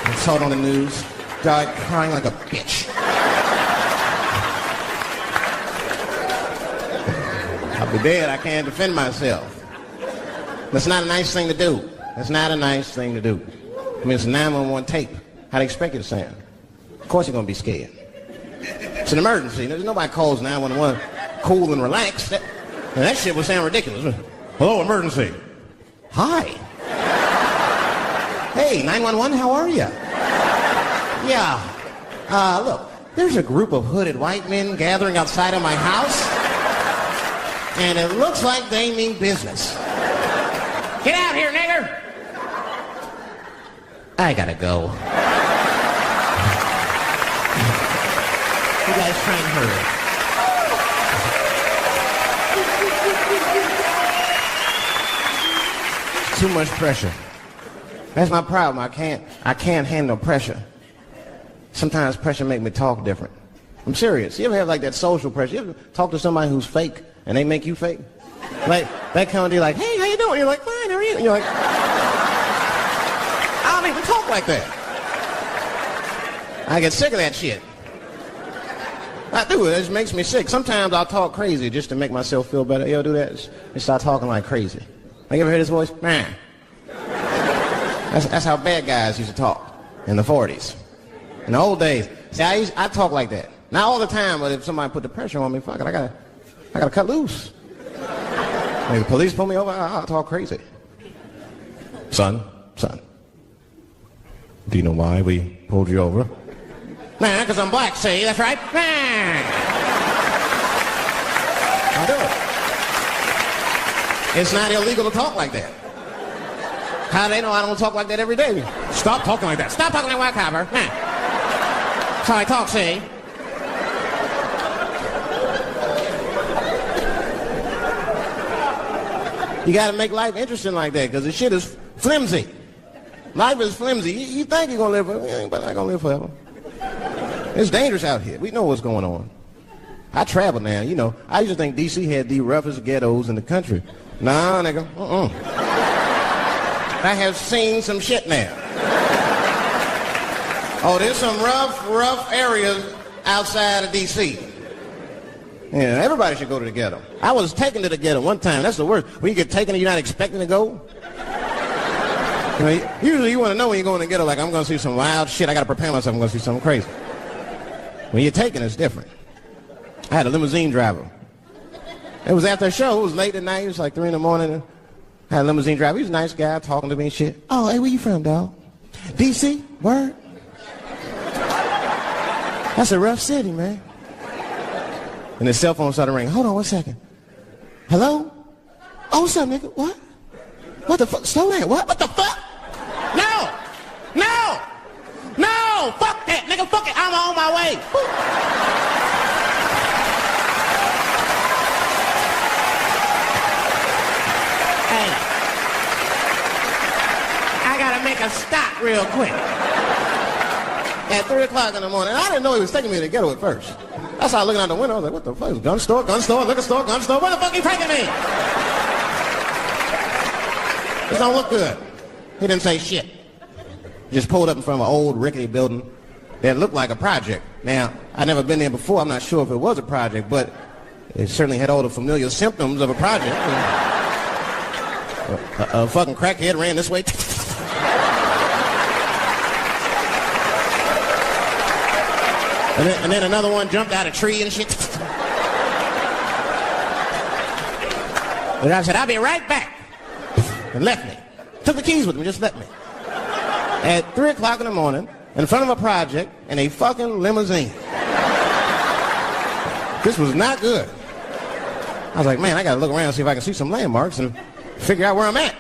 I saw it on the news. Died crying like a bitch. I'll be dead. I can't defend myself. That's not a nice thing to do. That's not a nice thing to do. I mean, it's a 911 tape. How do you expect it to sound? Of course you're going to be scared. It's an emergency. There's nobody calls 911 cool and relaxed. That shit would sound ridiculous. Hello, emergency. Hi. Hey, 911, how are you? Yeah. Look, there's a group of hooded white men gathering outside of my house, and it looks like they mean business. Get out here, nigger! I gotta go. You guys try and hurry. Too much pressure. That's my problem. I can't handle pressure. Sometimes pressure make me talk different. I'm serious. You ever have like that social pressure? You ever talk to somebody who's fake and they make you fake? Like that kind of deal, like, hey, how you doing? You're like, fine, how are you? And you're like, I don't even talk like that. I get sick of that shit. I do. It just makes me sick. Sometimes I'll talk crazy just to make myself feel better. You ever do that? Just start talking like crazy. Like, you ever heard his voice? Man. That's how bad guys used to talk in the 40s. In the old days. See, I talk like that. Not all the time, but if somebody put the pressure on me, fuck it, I gotta cut loose. Maybe the police pull me over, I'll talk crazy. Son, do you know why we pulled you over? Man, because I'm black, see? That's right. Man. I do it. It's not illegal to talk like that. How do they know I don't talk like that every day? Stop talking like that. Stop talking like white copper. Nah. That's how I talk, see? You gotta make life interesting like that, because the shit is flimsy. Life is flimsy. You think you're gonna live forever, you ain't not gonna live forever. It's dangerous out here. We know what's going on. I travel now, you know. I used to think D.C. had the roughest ghettos in the country. Nah, nigga, I have seen some shit now. Oh, there's some rough areas outside of D.C. Yeah, everybody should go to the ghetto. I was taken to the ghetto one time. That's the worst. When you get taken and you're not expecting to go. You know, usually you want to know when you're going to the ghetto, like, I'm going to see some wild shit. I got to prepare myself. I'm going to see something crazy. When you're taken, it's different. I had a limousine driver. It was after a show. It was late at night. It was like 3 in the morning. I had a limousine driver. He was a nice guy talking to me and shit. Oh, hey, where you from, dog? D.C.? Word? That's a rough city, man. And his cell phone started ringing. Hold on 1 second. Hello? Oh, what's up, nigga? What? What the fuck? Slow down. What? What the fuck? No! No! No! Fuck that, nigga. Fuck it. I'm on my way. Woo. Hey. I gotta make a stop real quick. At 3 o'clock in the morning. I didn't know he was taking me to the ghetto at first. I started looking out the window. I was like, what the fuck? Gun store, liquor store, gun store. Where the fuck are you taking me? This don't look good. He didn't say shit. He just pulled up in front of an old rickety building that looked like a project. Now, I'd never been there before. I'm not sure if it was a project, but it certainly had all the familiar symptoms of a project. A fucking crackhead ran this way. And then another one jumped out of a tree and shit. And I said, I'll be right back. And left me. Took the keys with me, just left me. At 3 o'clock in the morning, in front of a project, in a fucking limousine. This was not good. I was like, man, I gotta look around and see if I can see some landmarks and figure out where I'm at.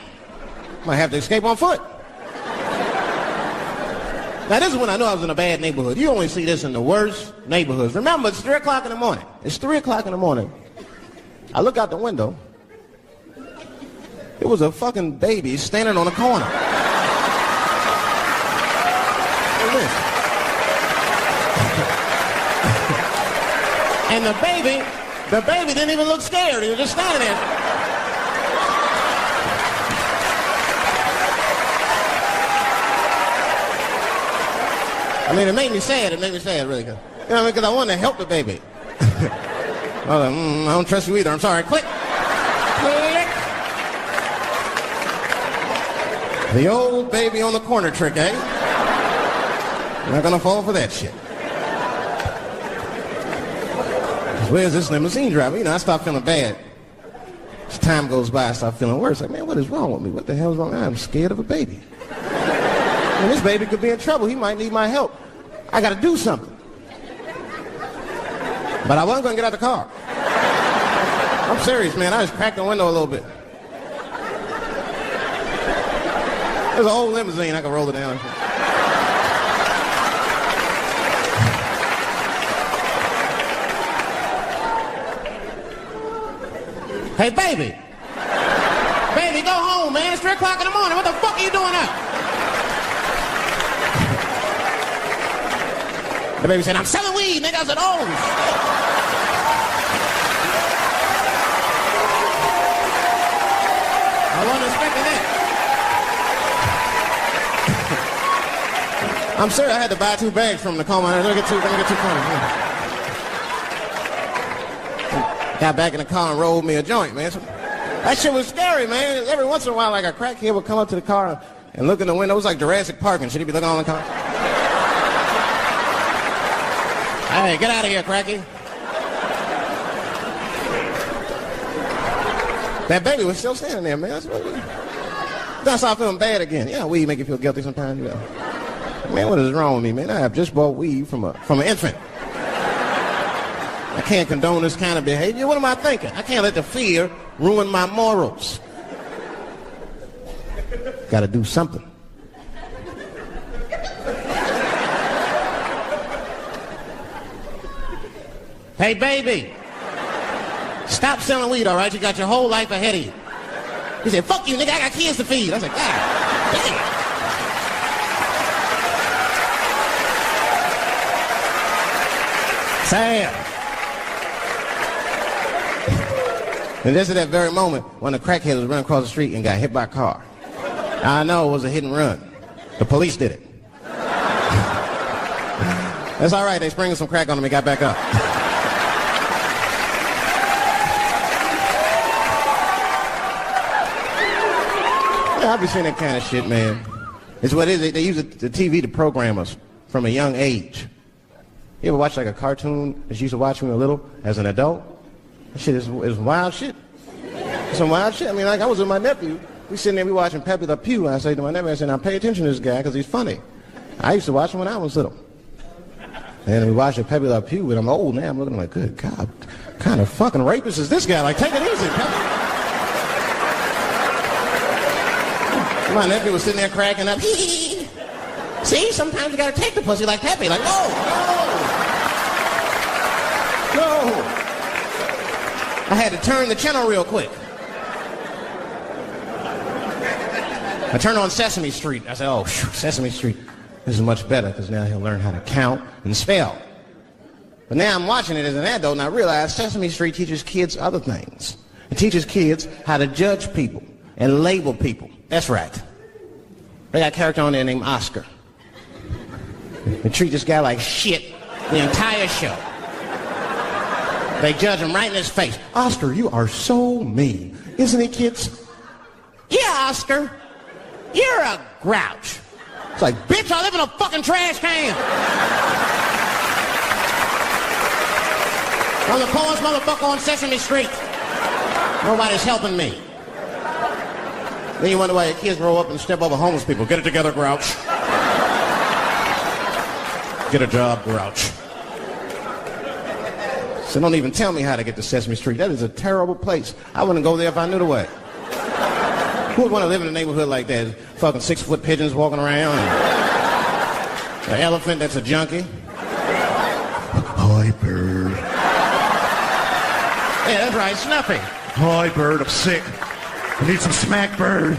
Might have to escape on foot. Now, this is when I knew I was in a bad neighborhood. You only see this in the worst neighborhoods. Remember, it's 3 o'clock in the morning. It's 3 o'clock in the morning. I look out the window. It was a fucking baby standing on a corner. Look at this. And the baby didn't even look scared. He was just standing there. I mean, it made me sad. It made me sad, really. You know what I mean? Because I wanted to help the baby. I was like, I don't trust you either. I'm sorry. Click. Click. The old baby on the corner trick, eh? You're not going to fall for that shit. Where's this limousine driver? You know, I start feeling bad. As time goes by, I start feeling worse. Like, man, what is wrong with me? What the hell is wrong? I'm scared of a baby. And this baby could be in trouble. He might need my help. I got to do something. But I wasn't going to get out the car. I'm serious, man. I just cracked the window a little bit. There's an old limousine. I can roll it down. Hey, baby. Baby, go home, man. It's 3 o'clock in the morning. What the fuck are you doing up? The baby said, I'm selling weed, nigga. I said, oh. I wasn't expecting that. I'm sorry, I had to buy 2 bags from the coma. Let me get two cones. Got back in the car and rolled me a joint, man. That shit was scary, man. Every once in a while, like a crackhead would come up to the car and look in the window. It was like Jurassic Park and shit. He'd be looking on the car. Hey, get out of here, cracky. That baby was still standing there, man. That's what then I started feeling bad again. Yeah, weed make you feel guilty sometimes. You know. Man, what is wrong with me, man? I have just bought weed from an infant. I can't condone this kind of behavior. What am I thinking? I can't let the fear ruin my morals. Gotta do something. Hey, baby. Stop selling weed, all right? You got your whole life ahead of you. He said, fuck you, nigga, I got kids to feed. I said, God damn. Sam. And just at that very moment, one of the crackheads was running across the street and got hit by a car. I know it was a hit and run. The police did it. That's all right, they sprinkled some crack on him and got back up. I'll be seeing that kind of shit, man. It's what it is. They use the TV to program us from a young age. You ever watch like a cartoon that you used to watch when you were little as an adult? That shit is wild shit. It's some wild shit. I mean, like I was with my nephew. We sitting there, we watching Pepe Le Pew. And I say to my nephew, I said, now pay attention to this guy because he's funny. I used to watch him when I was little. And we watched Pepe Le Pew, and I'm old now. I'm looking like, good God, what kind of fucking rapist is this guy? Like, take it easy, Pepe. My nephew was sitting there cracking up. See, sometimes you gotta take the pussy like Pepe. Like, no. I had to turn the channel real quick. I turned on Sesame Street. I said, oh, Sesame Street. This is much better because now he'll learn how to count and spell. But now I'm watching it as an adult and I realize Sesame Street teaches kids other things. It teaches kids how to judge people and label people. That's right. They got a character on there named Oscar. They treat this guy like shit the entire show. They judge him right in his face. Oscar, you are so mean. Isn't he, kids? Yeah, Oscar. You're a grouch. It's like, bitch, I live in a fucking trash can. I'm the poorest motherfucker on Sesame Street. Nobody's helping me. Then you wonder why your kids grow up and step over homeless people. Get it together, grouch. Get a job, grouch. So don't even tell me how to get to Sesame Street. That is a terrible place. I wouldn't go there if I knew the way. Who would want to live in a neighborhood like that? Fucking 6-foot pigeons walking around. An elephant that's a junkie. Hi, bird. Yeah, that's right, Snuffy. Hi, bird, I'm sick. I need some smack, bird.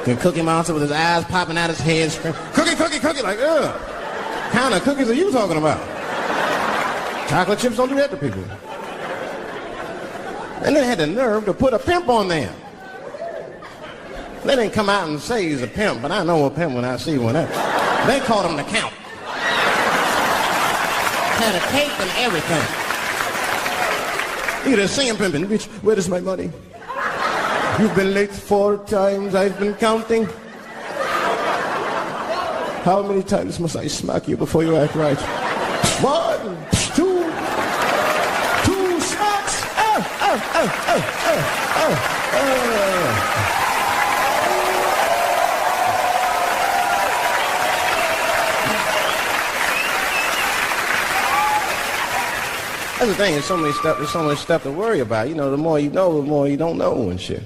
The Cookie Monster with his eyes popping out his head, screaming, cookie, cookie, cookie, like, ugh. What kind of cookies are you talking about? Chocolate chips don't do that to people. And they had the nerve to put a pimp on there. They didn't come out and say he's a pimp, but I know a pimp when I see one. They called him the Count. Had a cape and everything. You just see him pimping. Bitch, where is my money? You've been late 4 times. I've been counting. How many times must I smack you before you act right? 1, 2 smacks. That's the thing. There's so much stuff to worry about. You know, the more you know, the more you don't know and shit.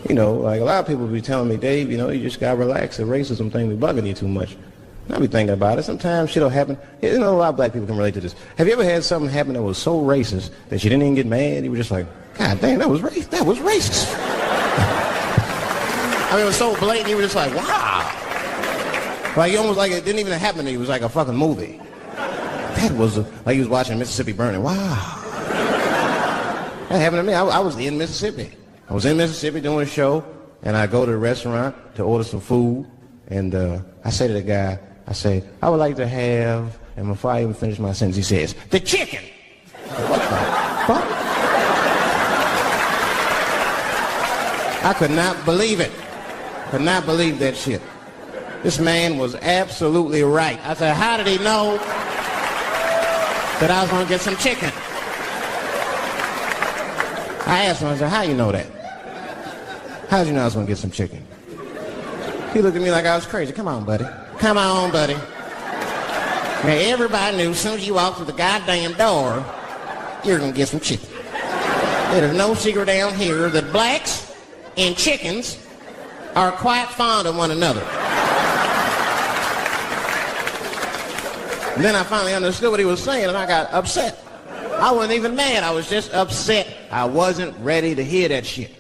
You know, like a lot of people be telling me, Dave, you know, you just gotta relax. The racism thing be bugging you too much. And I be thinking about it. Sometimes shit'll happen. You know, a lot of black people can relate to this. Have you ever had something happen that was so racist that you didn't even get mad? You were just like, God damn, that was racist. That was racist. I mean, it was so blatant. You were just like, wow. Like you almost like it didn't even happen to you. It was like a fucking movie. That was like he was watching Mississippi Burning. Wow. That happened to me. I was in Mississippi. I was in Mississippi doing a show, and I go to the restaurant to order some food, and I say to the guy, I say, I would like to have, and before I even finish my sentence, he says, the chicken. What the fuck? I could not believe it. Could not believe that shit. This man was absolutely right. I said, how did he know that I was going to get some chicken? I asked him, I said, how you know that? How did you know I was going to get some chicken? He looked at me like I was crazy. Come on, buddy. Come on, buddy. Now, everybody knew as soon as you walked through the goddamn door, you're gonna get some chicken. There's no secret down here that blacks and chickens are quite fond of one another. And then I finally understood what he was saying, and I got upset. I wasn't even mad. I was just upset. I wasn't ready to hear that shit.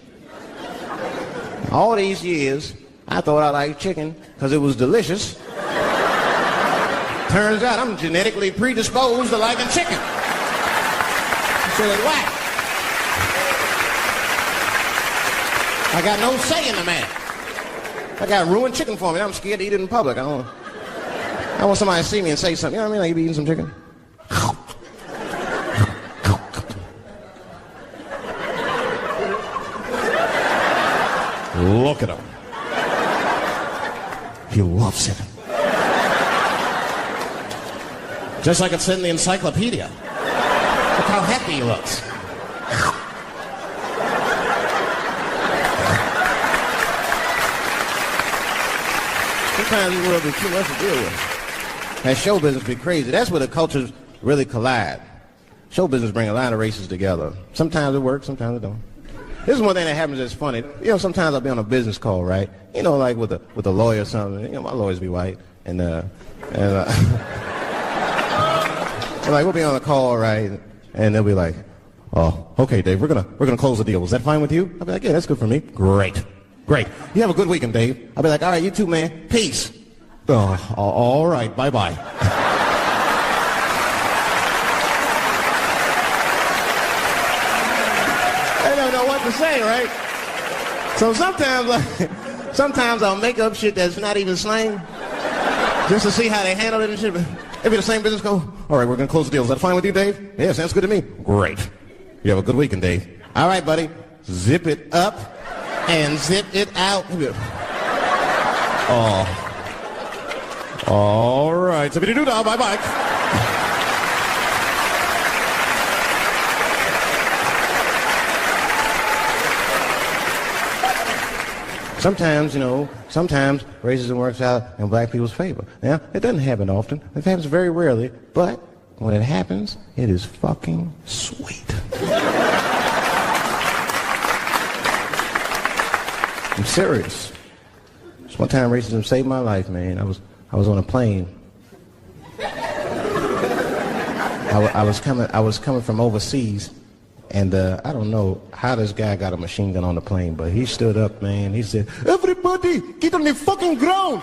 All these years, I thought I liked chicken because it was delicious. Turns out I'm genetically predisposed to liking chicken. So it's whack. I got no say in the matter. I got ruined chicken for me. I'm scared to eat it in public. I want somebody to see me and say something. You know what I mean? Like, you be eating some chicken. Look at him. He loves it. Just like it said in the encyclopedia. Look how happy he looks. Sometimes this world is too much to deal with. That show business be crazy. That's where the cultures really collide. Show business bring a lot of races together. Sometimes it works, sometimes it don't. This is one thing that happens that's funny. You know, sometimes I'll be on a business call, right? You know, like with a lawyer or something. You know, my lawyers be white. And like, we'll be on a call, right? And they'll be like, oh, okay, Dave, we're gonna close the deal. Was that fine with you? I'll be like, yeah, that's good for me. Great. You have a good weekend, Dave. I'll be like, all right, you too, man. Peace. Oh, all right, bye-bye. They don't know what to say, right? So sometimes I'll make up shit that's not even slang, just to see how they handle it and shit. Maybe the same business go, all right, we're going to close the deal. Is that fine with you, Dave? Yeah, sounds good to me. Great. You have a good weekend, Dave. All right, buddy. Zip it up and zip it out. Oh. All right. Zippity-doo-dah. Bye-bye. Sometimes, sometimes racism works out in black people's favor. Now, it doesn't happen often. It happens very rarely, but when it happens, it is fucking sweet. I'm serious. This one time racism saved my life, man. I was on a plane. I was coming from overseas. And I don't know how this guy got a machine gun on the plane, but he stood up, man. He said, everybody, get on the fucking ground.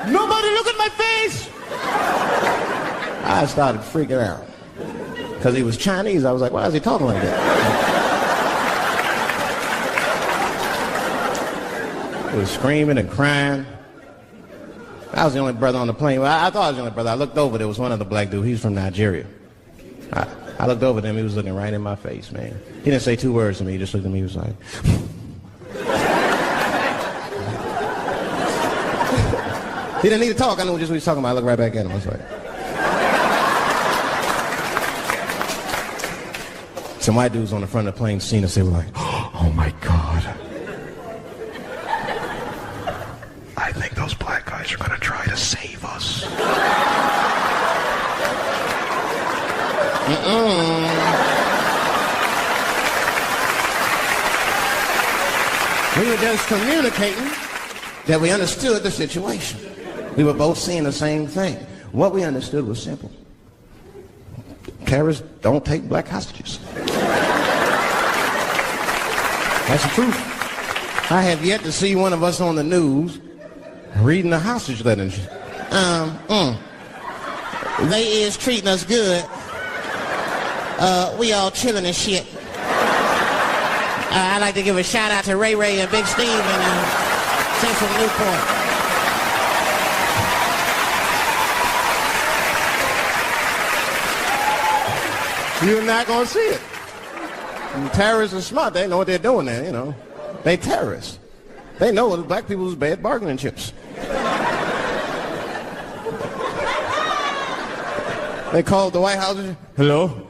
Nobody look at my face. I started freaking out. Because he was Chinese. I was like, why is he talking like that? He was screaming and crying. I was the only brother on the plane. Well, I thought I was the only brother. I looked over. There was one other black dude. He was from Nigeria. I looked over at him. He was looking right in my face, man. He didn't say two words to me. He just looked at me. He was like... He didn't need to talk. I knew just what he was talking about. I looked right back at him. I was like... Some white dudes on the front of the plane seen us. They were like, oh, my God. I think those black guys are going to try to save us. We were just communicating that we understood the situation. We were both seeing the same thing. What we understood was simple. Terrorists don't take black hostages. That's the truth. I have yet to see one of us on the news reading a hostage letter. They is treating us good. We all chilling and shit. I'd like to give a shout out to Ray Ray and Big Steve and Central Newport. You're not going to see it. And terrorists are smart. They know what they're doing there, They terrorists. They know that black people's bad bargaining chips. They called the White House. Hello?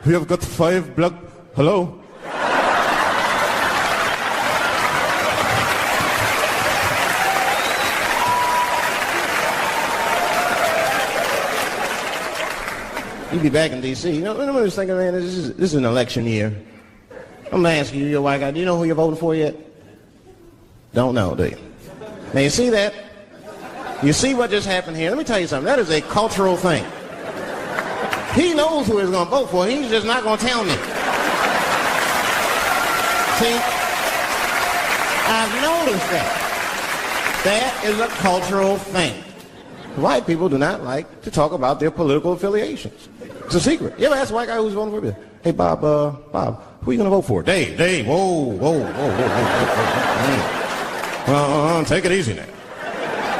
We have got 5 black... Hello? You'd be back in D.C. You know, I'm just thinking, man, this is an election year. I'm gonna ask you, you're a white guy, do you know who you're voting for yet? Don't know, do you? Now you see that? You see what just happened here? Let me tell you something. That is a cultural thing. He knows who he's gonna vote for. He's just not gonna tell me. See? I've noticed that. That is a cultural thing. White people do not like to talk about their political affiliations. It's a secret. You ever ask a white guy who's voting for you? Hey, Bob, who are you going to vote for? Dave, whoa. Take it easy now.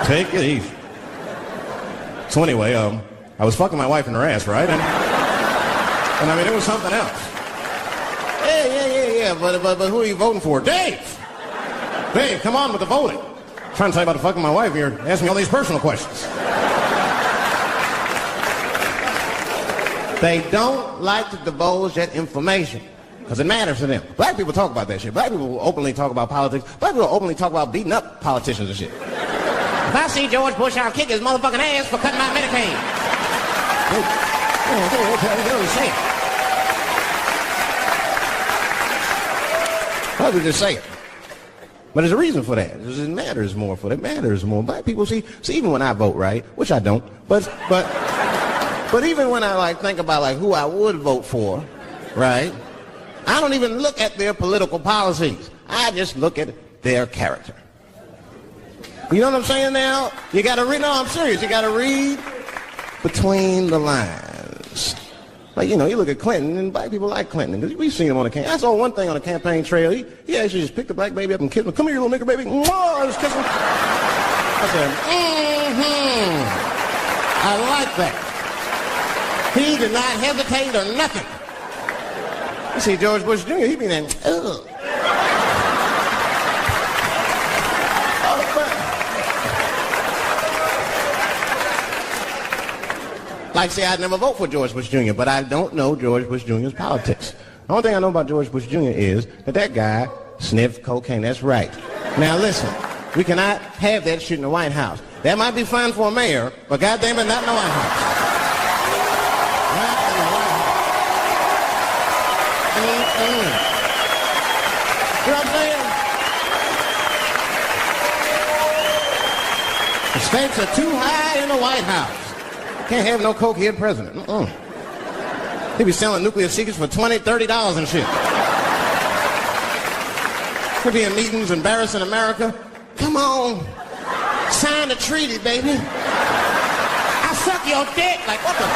Take it easy. So anyway, I was fucking my wife in her ass, right? And I mean, it was something else. Yeah, but who are you voting for? Dave, come on with the voting. I'm trying to tell you about fucking my wife here. Asking me all these personal questions. They don't like to divulge that information because it matters to them. Black people talk about that shit. Black people will openly talk about politics. Black people will openly talk about beating up politicians and shit. If I see George Bush, I'll kick his motherfucking ass for cutting my Medicaid. Say it. Black people just say it. But there's a reason for that. It matters more for that. It matters more. Black people see even when I vote, right, which I don't, but even when I think about who I would vote for, right, I don't even look at their political policies. I just look at their character. You know what I'm saying now? You gotta read, no, I'm serious. You gotta read between the lines. You look at Clinton, and black people like Clinton, because we've seen him on the campaign. I saw one thing on the campaign trail. He actually just picked the black baby up and kissed him. Come here, you little nigger baby. Mwah, just kiss him. I said, I like that. He did not hesitate or nothing. You see George Bush Jr., he be there, ugh. Say I'd never vote for George Bush Jr., but I don't know George Bush Jr.'s politics. The only thing I know about George Bush Jr. is that guy sniffed cocaine. That's right. Now listen, we cannot have that shit in the White House. That might be fine for a mayor, but goddamn it, not in the White House. Not in the White House. You know what I'm saying? The stakes are too high in the White House. Can't have no cokehead president. He be selling nuclear secrets for $20, $30 and shit. He'll be in meetings embarrassing America. Come on, sign the treaty, baby. I suck your dick. What the?